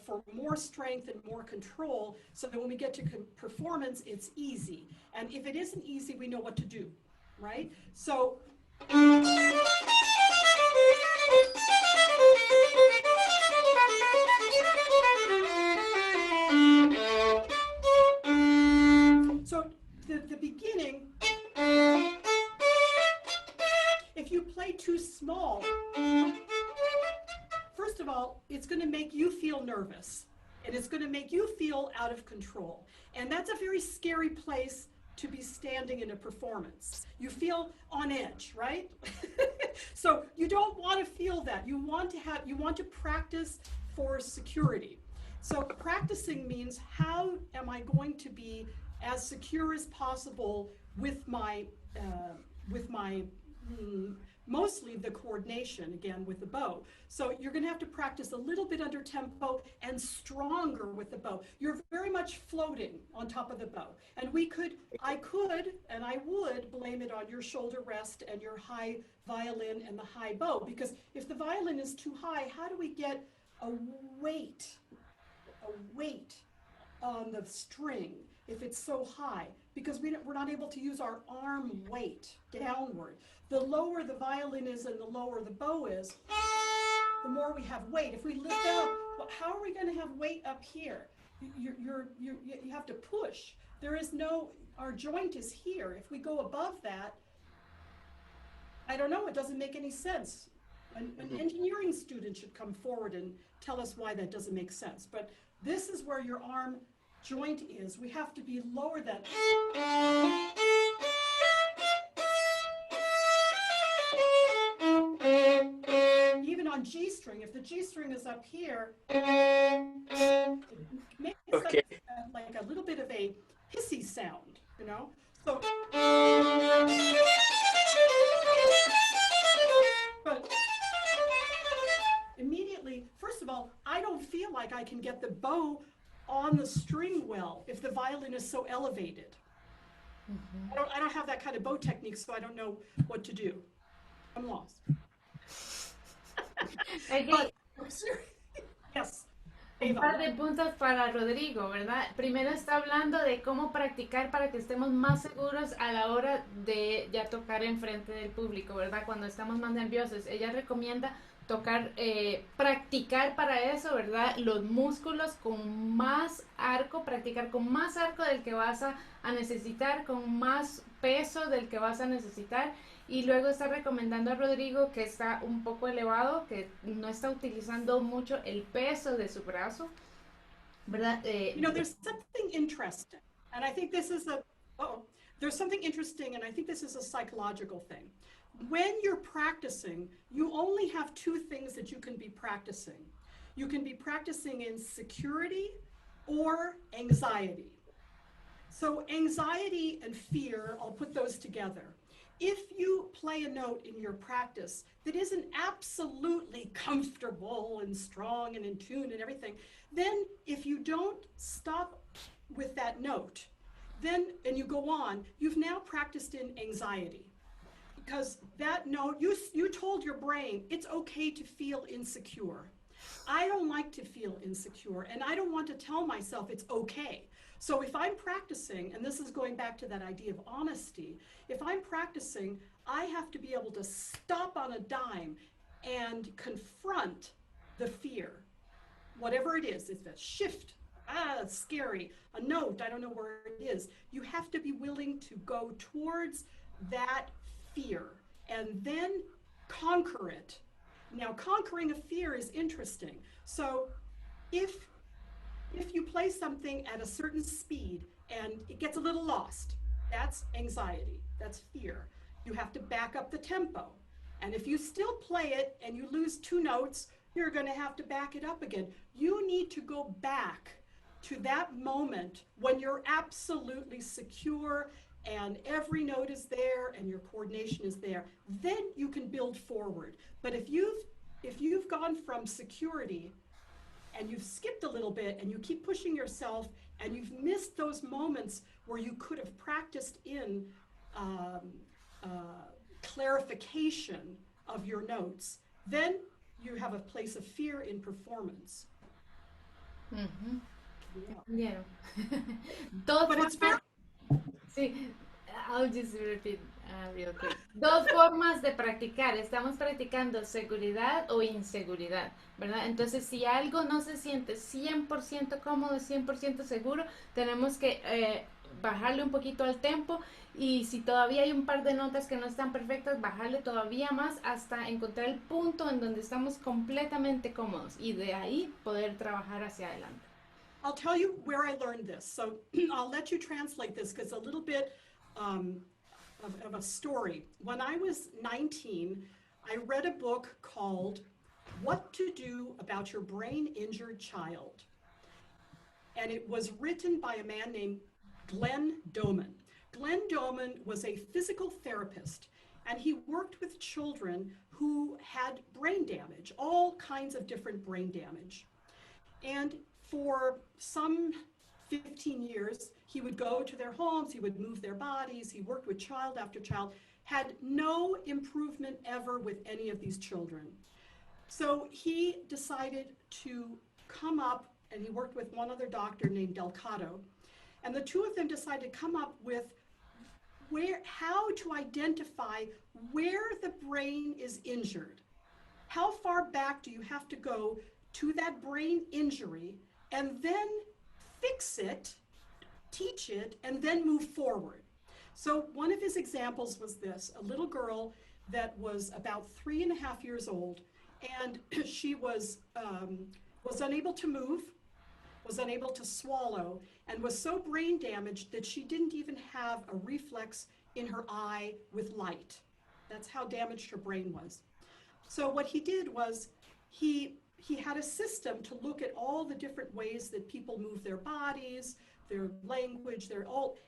for more strength and more control, so that when we get to performance, it's easy. And if it isn't easy, we know what to do, right? So So the beginning, if you play too small, first of all, it's going to make you feel nervous, and it's going to make you feel out of control. And that's a very scary place to be standing in a performance. You feel on edge, right? So you don't want to feel that. You want to practice for security. So practicing means, how am I going to be as secure as possible with my mostly the coordination, again, with the bow. So you're going to have to practice a little bit under tempo and stronger with the bow. You're very much floating on top of the bow. And I could, and I would blame it on your shoulder rest and your high violin and the high bow, because if the violin is too high, how do we get a weight on the string if it's so high? Because we're not able to use our arm weight downward. The lower the violin is and the lower the bow is, the more we have weight. If we lift up, well, how are we going to have weight up here? You have to push. There is our joint is here. If we go above that, I don't know, it doesn't make any sense. An engineering student should come forward and tell us why that doesn't make sense. But this is where your arm joint is. We have to be lower than. Even on G string, if the G string is up here, it makes like a little bit of a hissy sound, you know? So, but immediately, first of all, I don't feel like I can get the bow on the string well if the violin is so elevated. I don't have that kind of bow technique, so I don't know what to do. I'm lost. Okay. Yes. Un par de puntos para Rodrigo, ¿verdad? Primero está hablando de cómo practicar para que estemos más seguros a la hora de ya tocar enfrente del público, ¿verdad? Cuando estamos más nerviosos. Ella recomienda practicar para eso, ¿verdad? Los músculos con más arco, practicar con más arco del que vas a necesitar, con más peso del que vas a necesitar. Y luego está recomendando a Rodrigo, que está un poco elevado, que no está utilizando mucho el peso de su brazo, ¿verdad? There's something interesting, and I think this is there's something interesting, and I think this is a psychological thing. When you're practicing, you only have two things that you can be practicing. You can be practicing in security or anxiety. So anxiety and fear, I'll put those together. If you play a note in your practice that isn't absolutely comfortable and strong and in tune and everything, then if you don't stop with that note, and you go on, you've now practiced in anxiety. Because that note, you told your brain it's okay to feel insecure. I don't like to feel insecure, and I don't want to tell myself it's okay. So if I'm practicing, and this is going back to that idea of honesty, if I'm practicing, I have to be able to stop on a dime and confront the fear, whatever it is. It's a shift, it's scary, a note, I don't know where it is. You have to be willing to go towards that fear and then conquer it. Now, conquering a fear is interesting. So if you play something at a certain speed and it gets a little lost, that's anxiety, that's fear. You have to back up the tempo. And if you still play it and you lose two notes, you're going to have to back it up again. You need to go back to that moment when you're absolutely secure and every note is there and your coordination is there. Then you can build forward. But if you've gone from security and you've skipped a little bit and you keep pushing yourself and you've missed those moments where you could have practiced in clarification of your notes, then you have a place of fear in performance. Mm-hmm. Yeah. But it's very... See, I'll just repeat real quick. dos formas de practicar. Estamos practicando seguridad o inseguridad, ¿verdad? Entonces, si algo no se siente 100% cómodo, 100% seguro, tenemos que bajarle un poquito al tempo, y si todavía hay un par de notas que no están perfectas, bajarle todavía más hasta encontrar el punto en donde estamos completamente cómodos y de ahí poder trabajar hacia adelante. I'll tell you where I learned this. So I'll let you translate this because a little bit of a story. When I was 19, I read a book called What to Do About Your Brain Injured Child. And it was written by a man named Glenn Doman. Glenn Doman was a physical therapist, and he worked with children who had brain damage, all kinds of different brain damage. And for some 15 years, he would go to their homes, he would move their bodies, he worked with child after child, had no improvement ever with any of these children. So he decided to come up, and he worked with one other doctor named Delcato, and the two of them decided to come up with how to identify where the brain is injured. How far back do you have to go to that brain injury and then fix it, teach it, and then move forward? So one of his examples was this: a little girl that was about 3.5 years old, and she was unable to move, was unable to swallow, and was so brain damaged that she didn't even have a reflex in her eye with light. That's how damaged her brain was. So what he did was he had a system to look at all the different ways that people move their bodies, their language,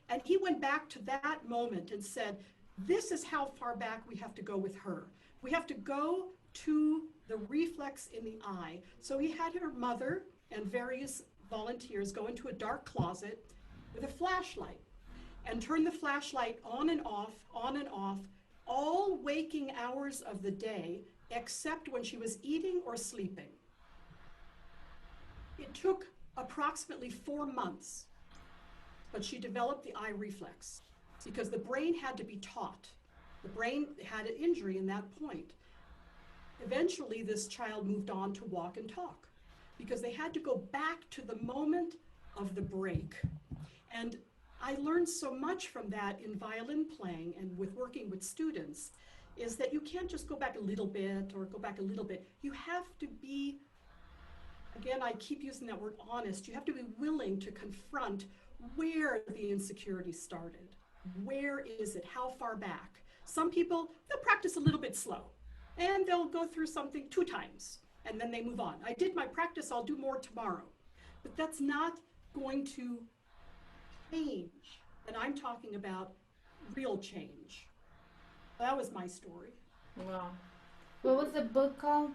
and he went back to that moment and said, this is how far back we have to go with her. We have to go to the reflex in the eye. So he had her mother and various volunteers go into a dark closet with a flashlight and turn the flashlight on and off, all waking hours of the day, except when she was eating or sleeping. It took approximately 4 months, but she developed the eye reflex because the brain had to be taught. The brain had an injury in that point. Eventually, this child moved on to walk and talk because they had to go back to the moment of the break. And I learned so much from that in violin playing and with working with students, is that you can't just go back a little bit or go back a little bit. You have to be, again, I keep using that word honest, you have to be willing to confront where the insecurity started. Where is it? How far back? Some people, they'll practice a little bit slow and they'll go through something 2 times and then they move on. I did my practice, I'll do more tomorrow. But that's not going to change. And I'm talking about real change. That was my story. Wow. What was the book called?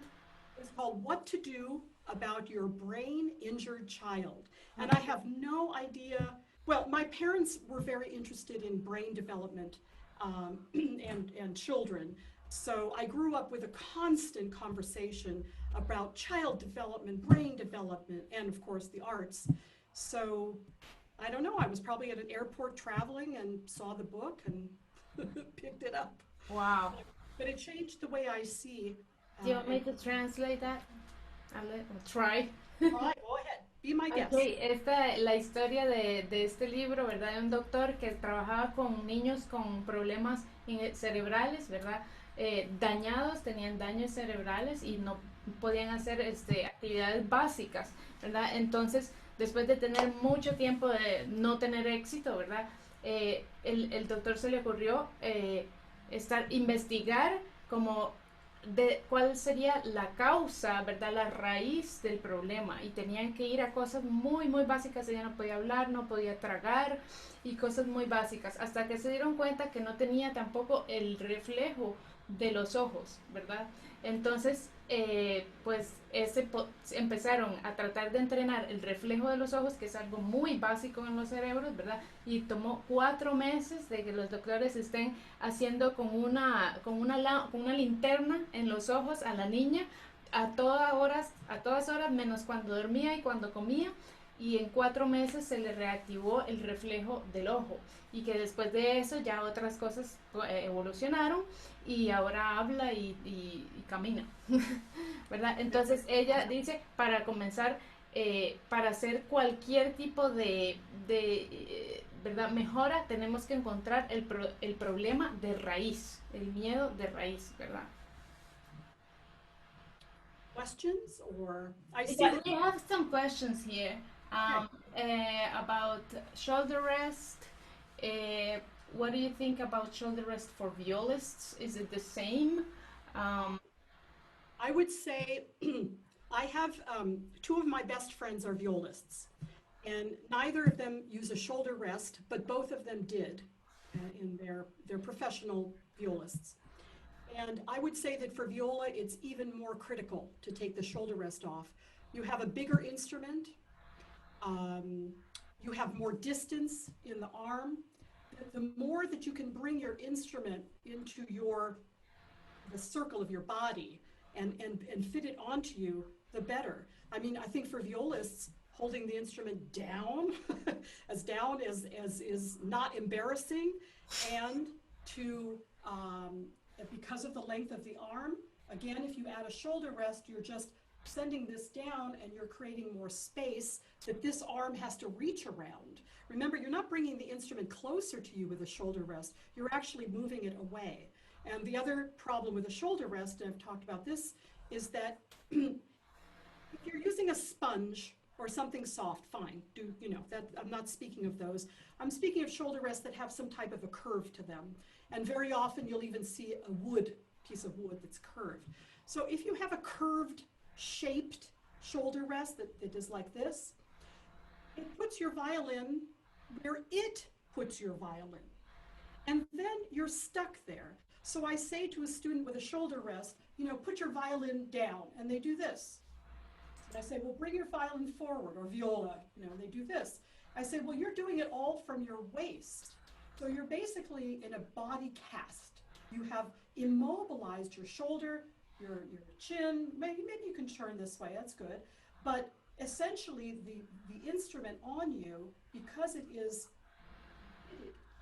It's called What to Do About Your Brain Injured Child. And I have no idea. Well, my parents were very interested in brain development and children. So I grew up with a constant conversation about child development, brain development, and of course the arts. So I don't know, I was probably at an airport traveling and saw the book and picked it up. Wow. But it changed the way I see. Do you want me to translate that? I'll try. All right, go ahead. Be my guest. Okay, la historia de este libro, ¿verdad? De un doctor que trabajaba con niños con problemas cerebrales, ¿verdad? Dañados, tenían daños cerebrales y no podían hacer actividades básicas, ¿verdad? Entonces, después de tener mucho tiempo de no tener éxito, ¿verdad? El doctor se le ocurrió investigar como de cuál sería la causa, ¿verdad? La raíz del problema, y tenían que ir a cosas muy, muy básicas. Ella no podía hablar, no podía tragar y cosas muy básicas, hasta que se dieron cuenta que no tenía tampoco el reflejo de los ojos, ¿verdad? Entonces, pues empezaron a tratar de entrenar el reflejo de los ojos, que es algo muy básico en los cerebros, ¿verdad? Y tomó 4 meses de que los doctores estén haciendo con una linterna en los ojos a la niña a todas horas, menos cuando dormía y cuando comía. y en 4 meses se le reactivó el reflejo del ojo y que después de eso ya otras cosas evolucionaron y ahora habla y camina, ¿verdad? Entonces ella dice, para comenzar, para hacer cualquier tipo de ¿verdad? Mejora, tenemos que encontrar el problema de raíz, el miedo de raíz, ¿verdad? Questions or I see Yeah, that we have some questions here about shoulder rest. What do you think about shoulder rest for violists? Is it the same? I would say I have two of my best friends are violists, and neither of them use a shoulder rest, but both of them did in their professional violists. And I would say that for viola, it's even more critical to take the shoulder rest off. You have a bigger instrument. You have more distance in the arm. The more that you can bring your instrument into the circle of your body and fit it onto you, the better. I mean, I think for violists, holding the instrument down as is not embarrassing, and to because of the length of the arm, again, if you add a shoulder rest, you're just sending this down and you're creating more space that this arm has to reach around. Remember, you're not bringing the instrument closer to you with a shoulder rest, you're actually moving it away. And the other problem with a shoulder rest, and I've talked about this, is that if you're using a sponge or something soft, fine, that I'm not speaking of those. I'm speaking of shoulder rests that have some type of a curve to them. And very often you'll even see a piece of wood that's curved. So if you have a curved, shaped shoulder rest that is like this, it puts your violin where it puts your violin. And then you're stuck there. So I say to a student with a shoulder rest, put your violin down, and they do this. And I say, well, bring your violin forward, or viola, they do this. I say, well, you're doing it all from your waist. So you're basically in a body cast. You have immobilized your shoulder, your chin. Maybe you can turn this way, that's good. But essentially the instrument on you, because it is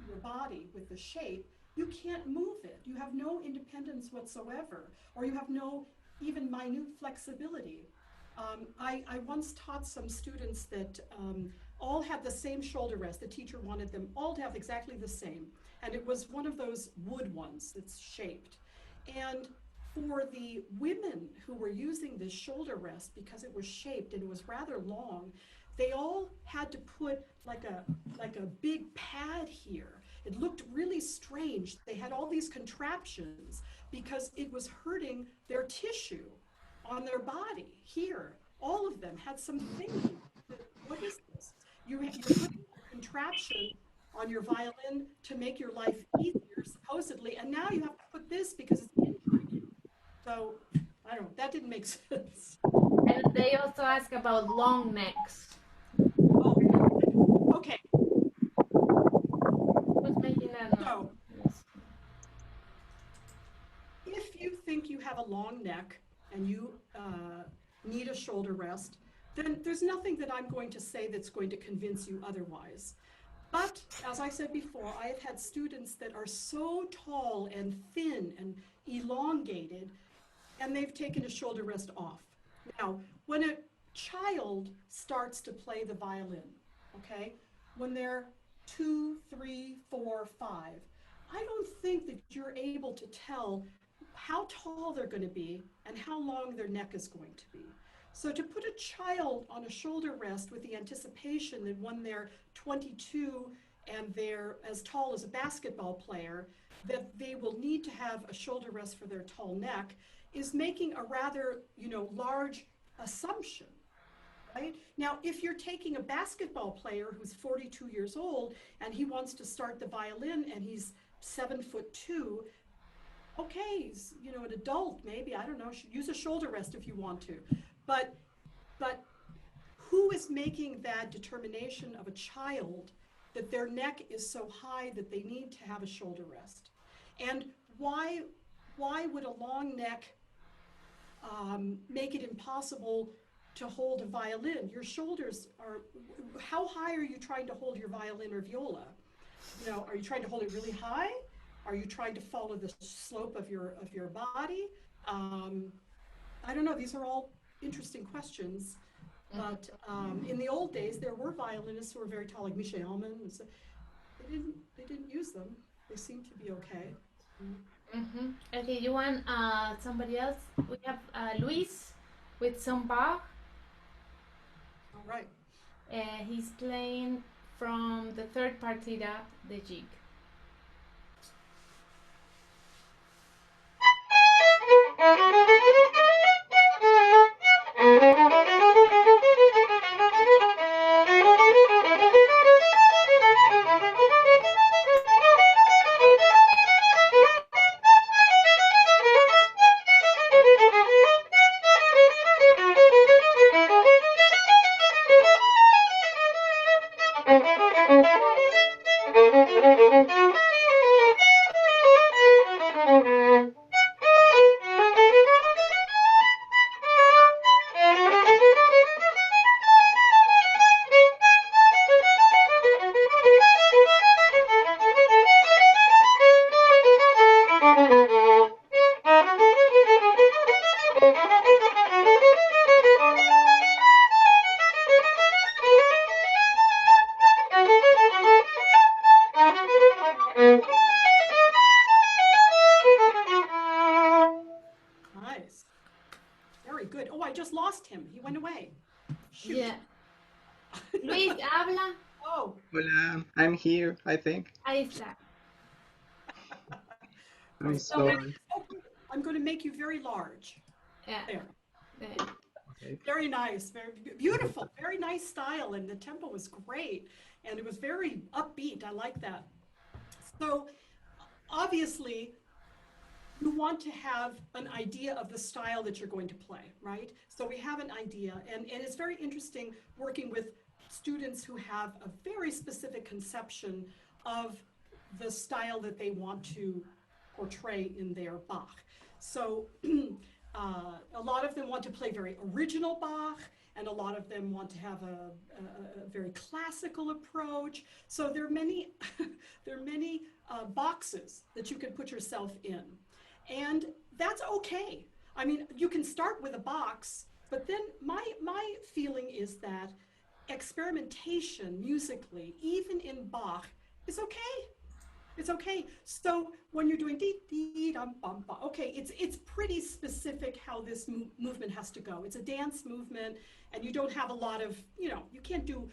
your body with the shape, you can't move it. You have no independence whatsoever, or you have no even minute flexibility. I once taught some students that all had the same shoulder rest. The teacher wanted them all to have exactly the same. And it was one of those wood ones that's shaped. And for the women who were using this shoulder rest, because it was shaped and it was rather long, they all had to put like a big pad here. It looked really strange. They had all these contraptions because it was hurting their tissue on their body here. All of them had some thinking. What is this? You're putting a contraption on your violin to make your life easier, supposedly, and now you have to put this because it's injuring you. So, I don't know, that didn't make sense. And they also ask about long necks. Oh, okay. Who's making that note? So, if you think you have a long neck and you need a shoulder rest, then there's nothing that I'm going to say that's going to convince you otherwise. But as I said before, I have had students that are so tall and thin and elongated, and they've taken a shoulder rest off. Now, when a child starts to play the violin, okay, when they're 2, 3, 4, 5, I don't think that you're able to tell how tall they're going to be and how long their neck is going to be. So to put a child on a shoulder rest with the anticipation that when they're 22 and they're as tall as a basketball player, that they will need to have a shoulder rest for their tall neck is making a rather, large assumption. Right? Now, if you're taking a basketball player who's 42 years old and he wants to start the violin and he's 7'2", okay, he's, an adult, maybe, I don't know, use a shoulder rest if you want to. But who is making that determination of a child that their neck is so high that they need to have a shoulder rest? And why would a long neck make it impossible to hold a violin. Your shoulders are, how high are you trying to hold your violin or viola? You know, are you trying to hold it really high? Are you trying to follow the slope of your body? I don't know, these are all interesting questions. But in the old days, there were violinists who were very tall, like Michel Elman. So they didn't use them. They seemed to be okay. Okay, you want somebody else? We have Luis with some Bach. All right. He's playing from the third partita, the jig. Nice. Very good. Oh, I just lost him. He went away. Shoot. Yeah. Luis, habla. Oh. Hola, I'm here, I think. Ahí está. I'm sorry. I'm going to make you very large. Yeah. There. Yeah. Okay. Very nice. Very beautiful. Very nice style. And the tempo was great. And it was very upbeat. I like that. So obviously, you want to have an idea of the style that you're going to play, right? So we have an idea, and it's very interesting working with students who have a very specific conception of the style that they want to portray in their Bach. So a lot of them want to play very original Bach, and a lot of them want to have a very classical approach. So there are many, boxes that you can put yourself in. And that's okay. I mean, you can start with a box, but then my feeling is that experimentation musically, even in Bach, is okay. It's okay. So when you're doing dee dee dum bum bum, okay, it's pretty specific how this movement has to go. It's a dance movement, and you don't have a lot of, you know, you can't do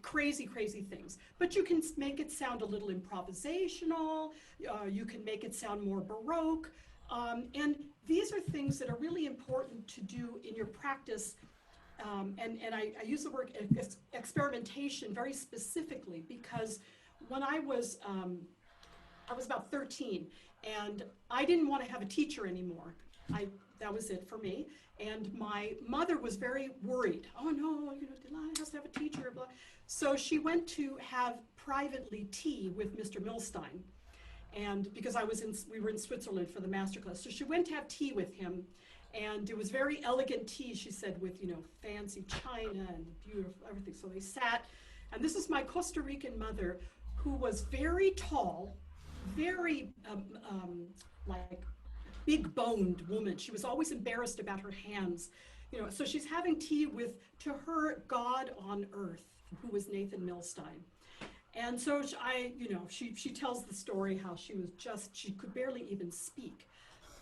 crazy things, but you can make it sound a little improvisational. You can make it sound more Baroque, and these are things that are really important to do in your practice. And I use the word experimentation very specifically because when I was about 13, and I didn't want to have a teacher anymore. That was it for me. And my mother was very worried. Oh no, you know, Dylana has to have a teacher, blah. So she went to have privately tea with Mr. Milstein. And because we were in Switzerland for the Masterclass. So she went to have tea with him. And it was very elegant tea, she said, with, you know, fancy china and beautiful everything. So they sat, and this is my Costa Rican mother, who was very tall, very like big boned woman. She was always embarrassed about her hands, you know. So she's having tea with, to her, God on earth, who was Nathan Milstein. And so she tells the story how she could barely even speak,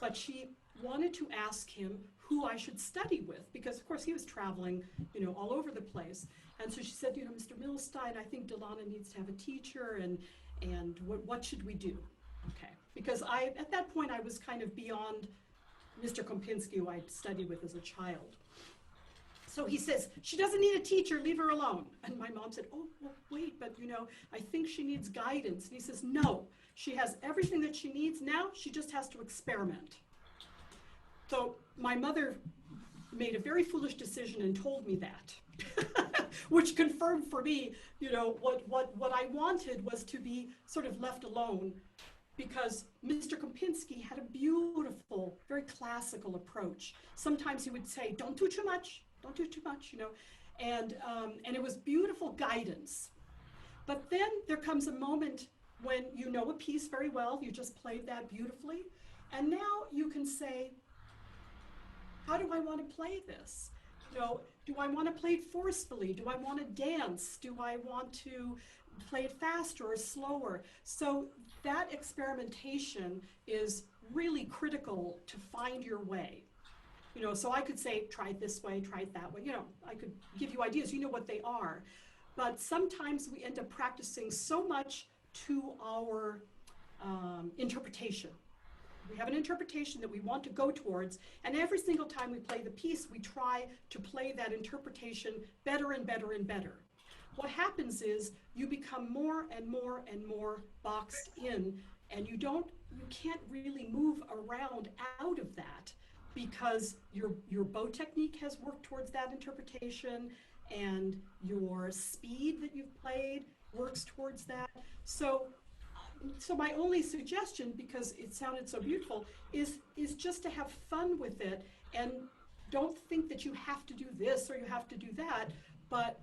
but she wanted to ask him who I should study with, because of course he was traveling, you know, all over the place. And so she said, you know, Mr. Milstein, I think Dylana needs to have a teacher, and what should we do? Okay, because at that point I was kind of beyond Mr. Kompinski, who I'd studied with as a child. So he says, she doesn't need a teacher, leave her alone. And my mom said, oh, well, wait, but you know, I think she needs guidance. And he says, no, she has everything that she needs now, she just has to experiment. So my mother made a very foolish decision and told me that, which confirmed for me, you know, what I wanted was to be sort of left alone, because Mr. Kompinski had a beautiful, very classical approach. Sometimes he would say, don't do too much, don't do too much, you know. And it was beautiful guidance. But then there comes a moment when you know a piece very well, you just played that beautifully, and now you can say, how do I want to play this? You know, do I want to play it forcefully? Do I want to dance? Do I want to play it faster or slower? So that experimentation is really critical to find your way. You know, so I could say, try it this way, try it that way. You know, I could give you ideas, you know what they are. But sometimes we end up practicing so much to our interpretation. We have an interpretation that we want to go towards, and every single time we play the piece, we try to play that interpretation better and better and better. What happens is you become more and more and more boxed in, and you can't really move around out of that, because your bow technique has worked towards that interpretation, and your speed that you've played works towards that. So my only suggestion, because it sounded so beautiful, is just to have fun with it, and don't think that you have to do this or you have to do that, but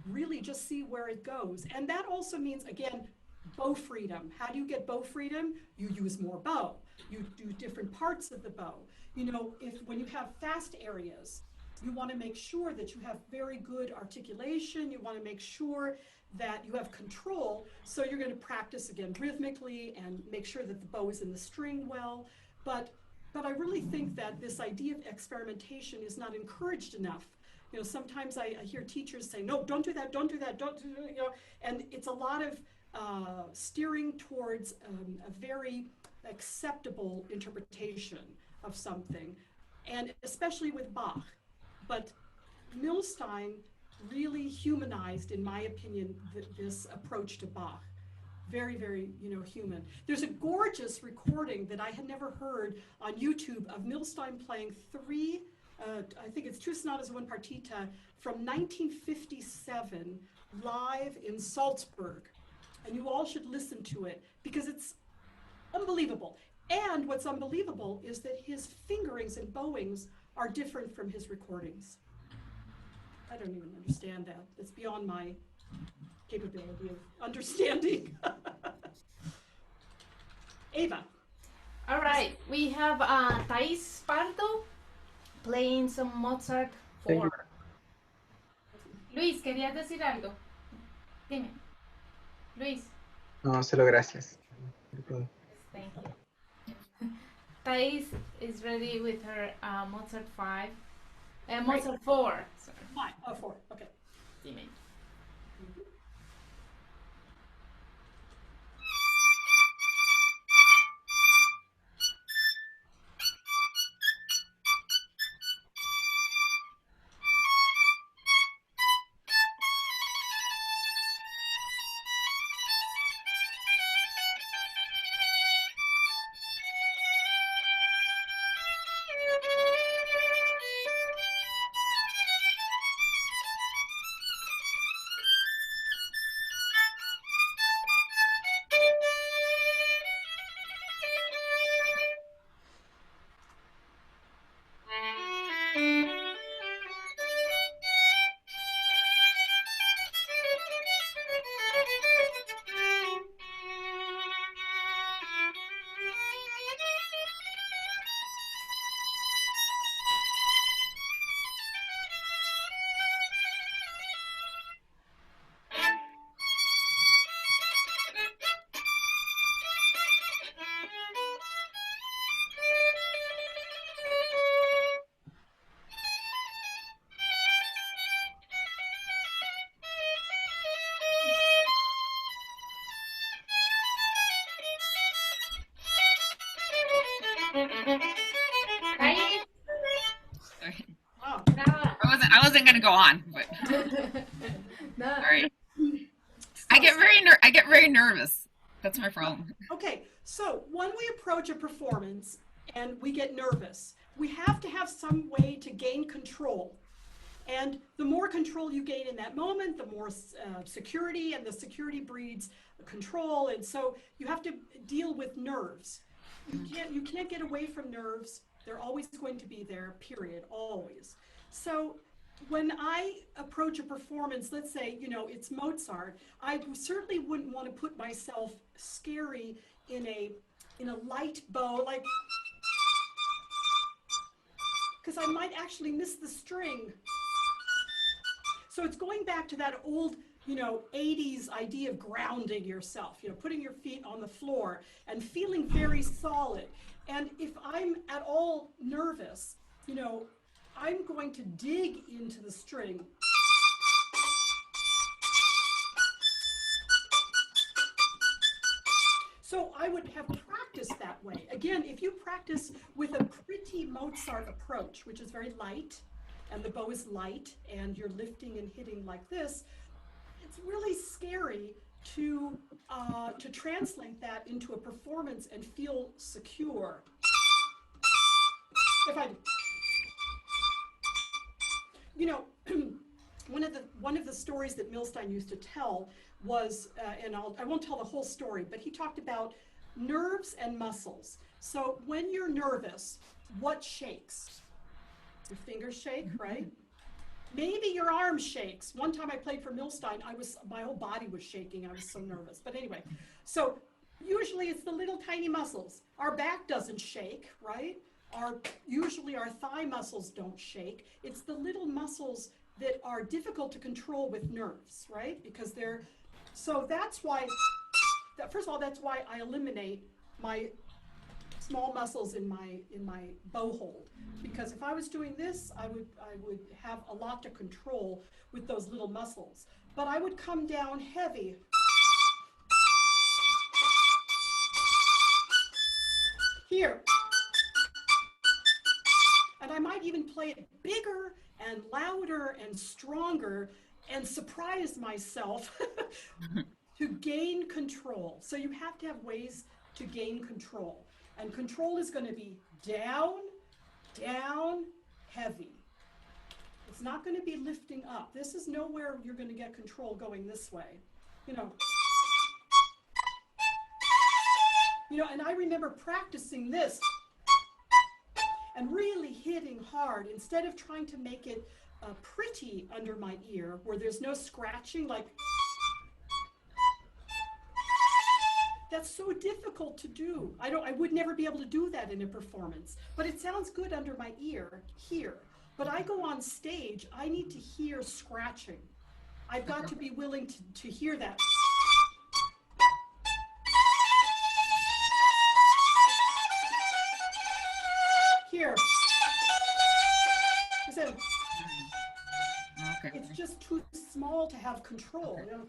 really just see where it goes. And that also means, again, bow freedom. How do you get bow freedom? You use more bow. You do different parts of the bow. You know, when you have fast areas, you want to make sure that you have very good articulation. You want to make sure that you have control. So you're going to practice again rhythmically and make sure that the bow is in the string well. But I really think that this idea of experimentation is not encouraged enough. You know, sometimes I hear teachers say, no, don't do that, don't do that, don't do that, you know, and it's a lot of steering towards a very acceptable interpretation of something, and especially with Bach. But Milstein really humanized, in my opinion, this approach to Bach. Very, very, you know, human. There's a gorgeous recording that I had never heard on YouTube of Milstein playing I think it's two sonatas and one partita from 1957 live in Salzburg. And you all should listen to it because it's unbelievable. And what's unbelievable is that his fingerings and bowings are different from his recordings. I don't even understand that. It's beyond my capability of understanding. Ava. All right, we have Thais Pardo playing some Mozart 4. Luis, ¿querías decir algo? Dime. Luis. No, solo gracias. Thank you. Thais is ready with her Mozart 5. Mozart 4. Sorry. 5. Oh, 4. Okay. Dime. Sorry. Oh. I wasn't gonna go on, but No. sorry. I get very nervous. That's my problem. Okay, so when we approach a performance and we get nervous, we have to have some way to gain control. And the more control you gain in that moment, the more security, and the security breeds control. And so you have to deal with nerves. You can't get away from nerves. They're always going to be there, period, always. So when I approach a performance, let's say, you know, it's Mozart, I certainly wouldn't want to put myself scary in a light bow, like, because I might actually miss the string. So it's going back to that old, you know, 80s idea of grounding yourself, you know, putting your feet on the floor and feeling very solid. And if I'm at all nervous, you know, I'm going to dig into the string. So I would have practiced that way. Again, if you practice with a pretty Mozart approach, which is very light, and the bow is light, and you're lifting and hitting like this, it's really scary to translate that into a performance and feel secure. If I, you know, one of the stories that Milstein used to tell was, and I won't tell the whole story, but he talked about nerves and muscles. So when you're nervous, what shakes? Your fingers shake, right? Maybe your arm shakes. One time I played for Milstein, my whole body was shaking. I was so nervous. But anyway, so usually it's the little tiny muscles. Our back doesn't shake, right? Usually our thigh muscles don't shake. It's the little muscles that are difficult to control with nerves, right? Because so that's why, first of all, that's why I eliminate my small muscles in my bow hold, because if I was doing this, I would have a lot to control with those little muscles. But I would come down heavy. Here. And I might even play it bigger and louder and stronger and surprise myself to gain control. So you have to have ways to gain control. And control is going to be down, down, heavy. It's not going to be lifting up. This is nowhere you're going to get control going this way. You know, and I remember practicing this and really hitting hard instead of trying to make it pretty under my ear where there's no scratching, like that's so difficult to do. I would never be able to do that in a performance, but it sounds good under my ear here. But I go on stage, I need to hear scratching. I've got to be willing to hear that. Here. Okay. It's just too small to have control. You know?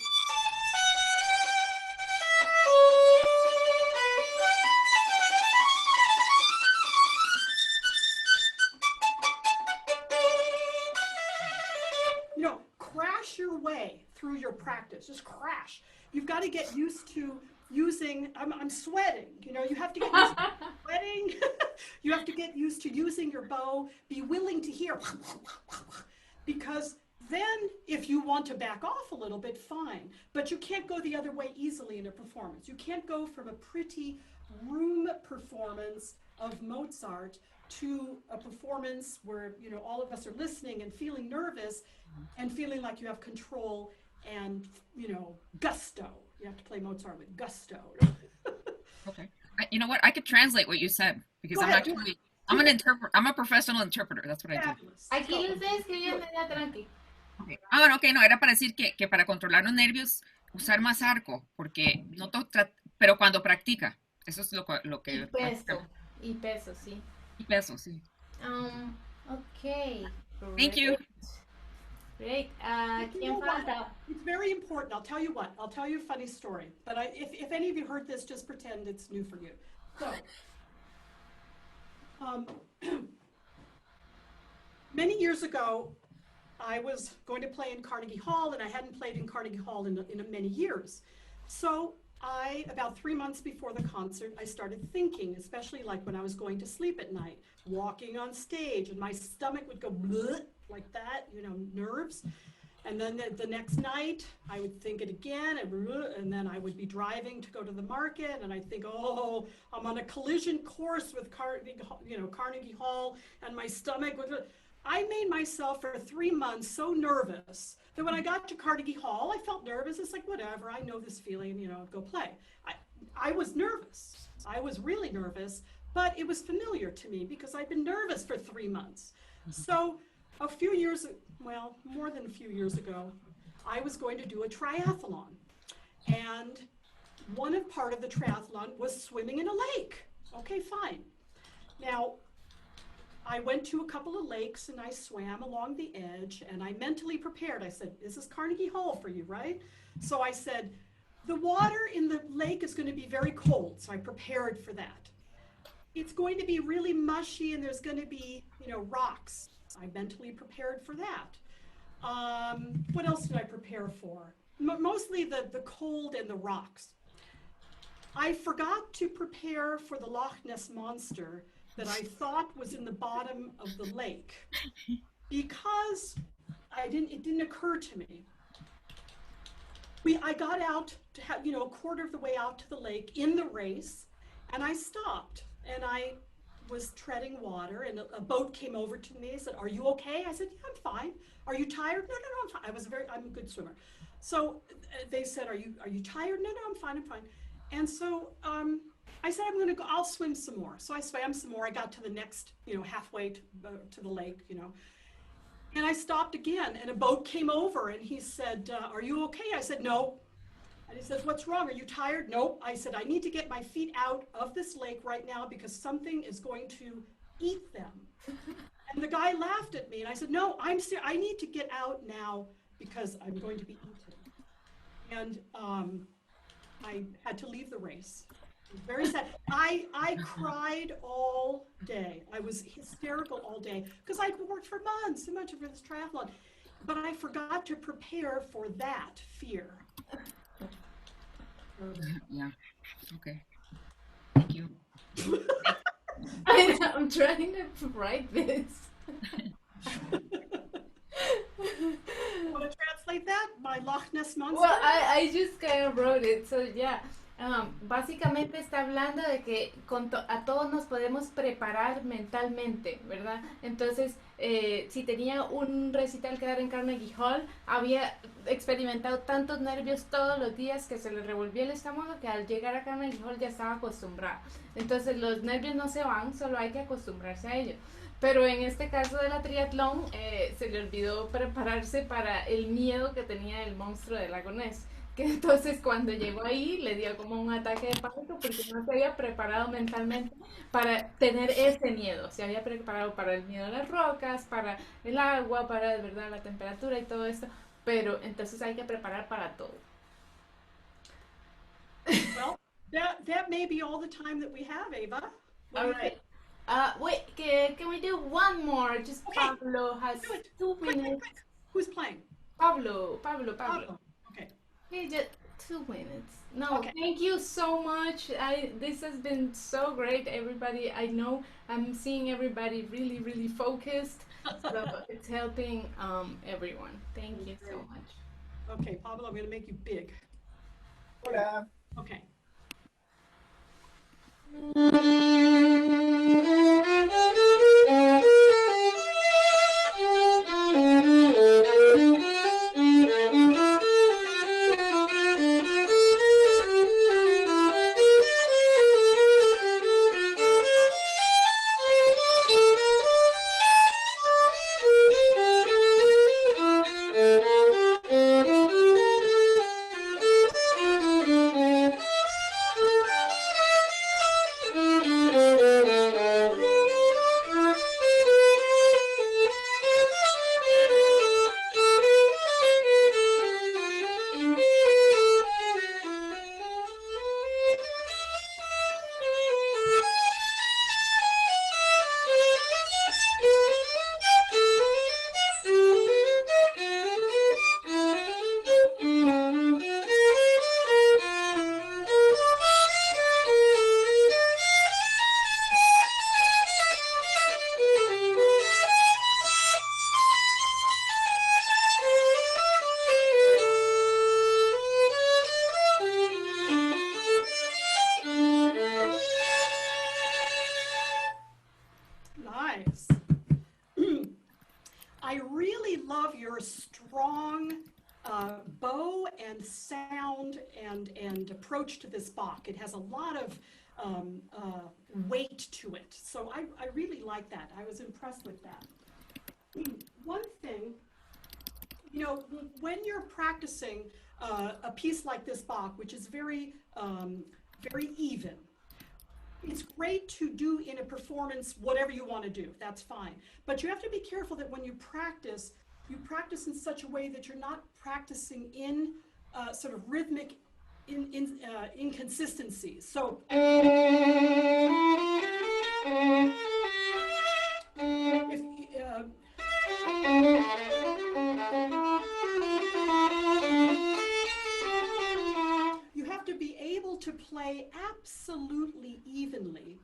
Crash your way through your practice. Just crash. You've got to get used to using, I'm sweating, you have to get used to sweating. You have to get used to using your bow. Be willing to hear, because then if you want to back off a little bit, fine. But you can't go the other way easily in a performance. You can't go from a pretty room performance of Mozart to a performance where, all of us are listening and feeling nervous and feeling like you have control and, gusto. You have to play Mozart with gusto. Okay. You know what? I could translate what you said because I'm a professional interpreter. That's what I do. Aquí lo estoy escribiendo ya, tranqui. Okay. Bueno, ok, no, era para decir que para controlar los nervios usar más arco, porque pero cuando practica, eso es lo que... Y peso, sí. Y peso, sí. Okay. Thank you. Great. ¿Quién falta? It's very important. I'll tell you what. I'll tell you a funny story. But if any of you heard this, just pretend it's new for you. So, many years ago, I was going to play in Carnegie Hall, and I hadn't played in Carnegie Hall in many years. So about 3 months before the concert, I started thinking, especially like when I was going to sleep at night, walking on stage, and my stomach would go bleh, like that, nerves. And then the next night, I would think it again, and then I would be driving to go to the market, and I'd think, oh, I'm on a collision course with Carnegie Hall, and my stomach would... I made myself for 3 months so nervous that when I got to Carnegie Hall, I felt nervous. It's like, whatever, I know this feeling, you know, go play. I was nervous. I was really nervous, but it was familiar to me because I'd been nervous for 3 months. So a few years, well, more than a few years ago, I was going to do a triathlon. And part of the triathlon was swimming in a lake. Okay, fine. Now, I went to a couple of lakes and I swam along the edge and I mentally prepared. I said, this is Carnegie Hall for you, right? So I said, the water in the lake is going to be very cold. So I prepared for that. It's going to be really mushy and there's going to be, you know, rocks. I mentally prepared for that. What else did I prepare for? Mostly the cold and the rocks. I forgot to prepare for the Loch Ness Monster that I thought was in the bottom of the lake because it didn't occur to me. I got out to have, you know, a quarter of the way out to the lake in the race, and I stopped and I was treading water and a boat came over to me and said, "Are you okay?" I said, "Yeah, I'm fine." "Are you tired?" "No, I'm fine." I'm a good swimmer. So they said, "Are you tired?" "No, I'm fine, I'm fine." And so I said, I'll swim some more. So I swam some more. I got to the next, you know, halfway to the lake, you know, and I stopped again and a boat came over and he said, "Are you okay?" I said, "No." And he says, "What's wrong? Are you tired?" "Nope." I said, "I need to get my feet out of this lake right now because something is going to eat them." And the guy laughed at me and I said, "No, I'm serious. I need to get out now because I'm going to be eaten." And I had to leave the race. It was very sad. I cried all day. I was hysterical all day because I'd worked for months and much for this triathlon, but I forgot to prepare for that fear. Yeah. Okay. Thank you. I'm trying to write this. Want to translate that? My Loch Ness Monster? Well, I just kind of wrote it, so yeah. Básicamente está hablando de que a todos nos podemos preparar mentalmente, ¿verdad? Entonces, si tenía un recital que dar en Carnegie Hall, había experimentado tantos nervios todos los días que se le revolvía el estómago que al llegar a Carnegie Hall ya estaba acostumbrado. Entonces, los nervios no se van, solo hay que acostumbrarse a ellos. Pero en este caso de la triatlón, se le olvidó prepararse para el miedo que tenía el monstruo del lago Ness. Que entonces cuando llegó ahí le dio como un ataque de pánico porque no se había preparado mentalmente para tener ese miedo. Se había preparado para el miedo a las rocas, para el agua, para de verdad la temperatura y todo esto. Pero entonces hay que preparar para todo. Well, that may be all the time that we have, Ava. All right. Wait, can we do one more? Just okay. Pablo has 2 minutes. Quick. Who's playing? Pablo. Okay. Hey, just 2 minutes. No, okay. Thank you so much. This has been so great, everybody. I know I'm seeing everybody really, really focused. So it's helping everyone. Thank you so much. Okay, Pablo, I'm going to make you big. Hola. Okay. really love your strong bow and sound and approach to this Bach. It has a lot of weight to it. So I really like that. I was impressed with that. One thing, you know, when you're practicing a piece like this Bach, which is very, very even, it's great to do in a performance whatever you want to do. That's fine. But you have to be careful that when you practice in such a way that you're not practicing in sort of rhythmic inconsistencies. So if you have to be able to play absolutely evenly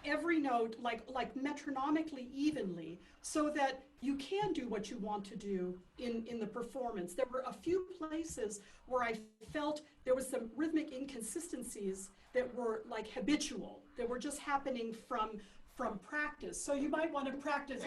every note, like metronomically evenly, so that you can do what you want to do in the performance. There were a few places where I felt there was some rhythmic inconsistencies that were like habitual, that were just happening from practice. So you might want to practice.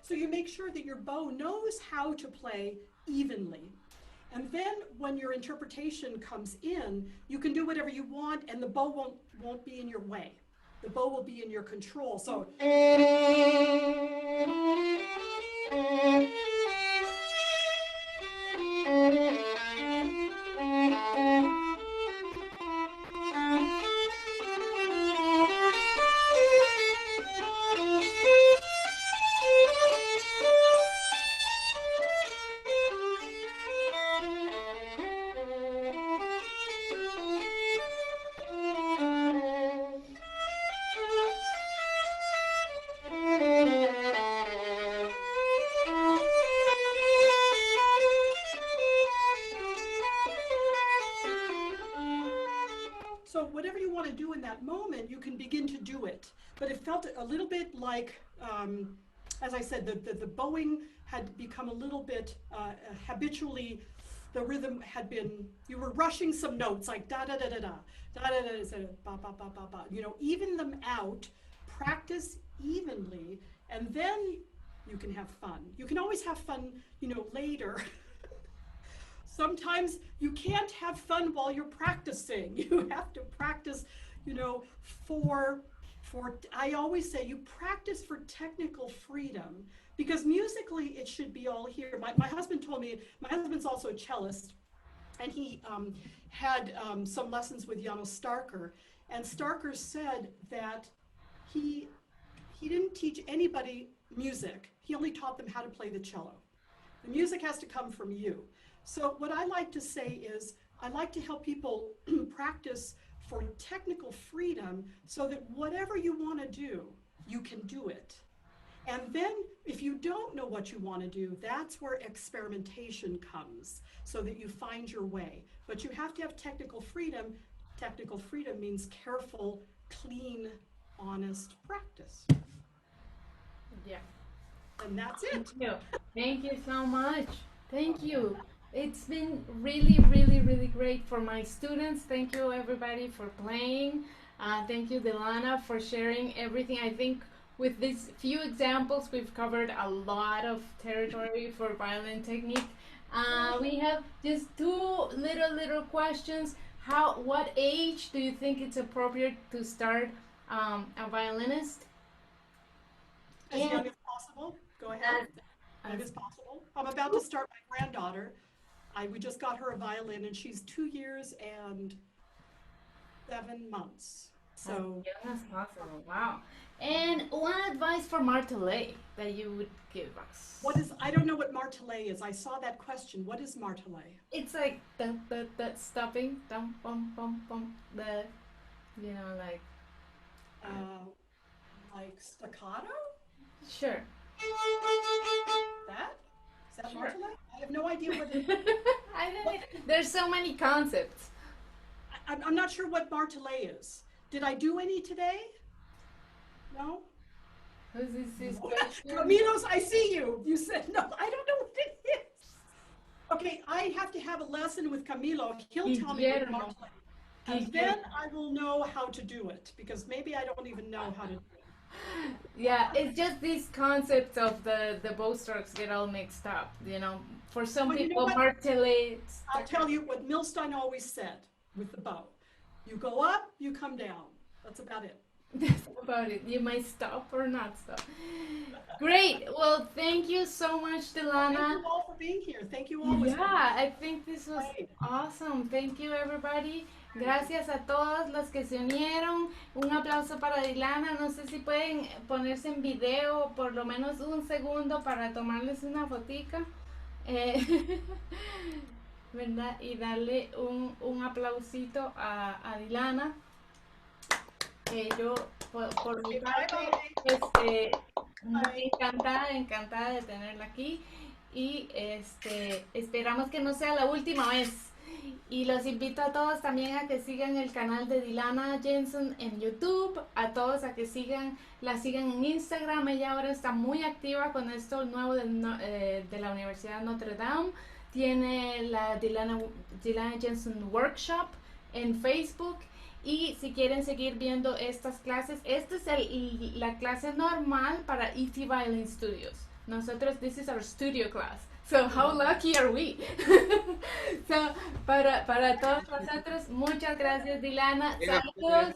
So you make sure that your bow knows how to play evenly. And then when your interpretation comes in, you can do whatever you want and the bow won't be in your way. The bow will be in your control. So whatever you want to do in that moment, you can begin to do it. But it felt a little bit like, as I said, the bowing had become a little bit habitually, the rhythm had been, you were rushing some notes like da da da da da, da da da da, ba ba ba ba ba. You know, even them out, practice evenly, and then you can have fun. You can always have fun, you know, later. Sometimes you can't have fun while you're practicing. You have to practice, you know, I always say you practice for technical freedom, because musically it should be all here. My husband told me, my husband's also a cellist, and he had some lessons with Janos Starker, and Starker said that he didn't teach anybody music. He only taught them how to play the cello. The music has to come from you. So what I like to say is, I like to help people practice for technical freedom so that whatever you want to do, you can do it. And then if you don't know what you want to do, that's where experimentation comes, so that you find your way. But you have to have technical freedom. Technical freedom means careful, clean, honest practice. Yeah. And that's it. Thank you. Thank you so much. Thank you. It's been really, really, really great for my students. Thank you, everybody, for playing. Thank you, Dylana, for sharing everything. I think with these few examples, we've covered a lot of territory for violin technique. We have just two little questions. What age do you think it's appropriate to start a violinist? As young as possible. Go ahead. As young as possible. I'm about to start my granddaughter. We just got her a violin, and she's 2 years and 7 months. So as young as possible. Wow. And one advice for martelé that you would give us? I don't know what martelé is. I saw that question. What is martelé? It's like the stopping, dum bum bum bum, the, you know, like staccato? Sure. That? Is that Sure. martelé? I have no idea what There's so many concepts. I'm not sure what martelé is. Did I do any today? No? This is his question. Camilos, I see you. You said no. I don't know what it is. Okay, I have to have a lesson with Camilo. He'll tell me what Guillermo. to play. And then I will know how to do it, because maybe I don't even know how to do it. Yeah, it's just these concepts of the bow strokes get all mixed up, you know. For some Well, you know people, what? Martelli. I'll tell you what Milstein always said with the bow. You go up, you come down. That's about it. That's about it. You might stop or not stop. Great. Well, thank you so much, Dylana. Thank you all for being here. Thank you all. Yeah, I think this was Great. awesome. Thank you, everybody. Gracias a todos los que se unieron. Un aplauso para Dylana. No sé si pueden ponerse en video por lo menos un segundo para tomarles una fotica. ¿Verdad? Y darle un aplausito a Dylana. Yo, por mi parte, muy encantada de tenerla aquí. Y esperamos que no sea la última vez. Y los invito a todos también a que sigan el canal de Dylana Jenson en YouTube, a todos a que la sigan en Instagram. Ella ahora está muy activa con esto nuevo de la Universidad de Notre Dame. Tiene la Dylana Jenson Workshop en Facebook. Y si quieren seguir viendo estas clases, esta es la clase normal para E.T.violin Studios. Nosotros, this is our studio class. So how lucky are we? So, para todos nosotros, muchas gracias, Dylana. Saludos.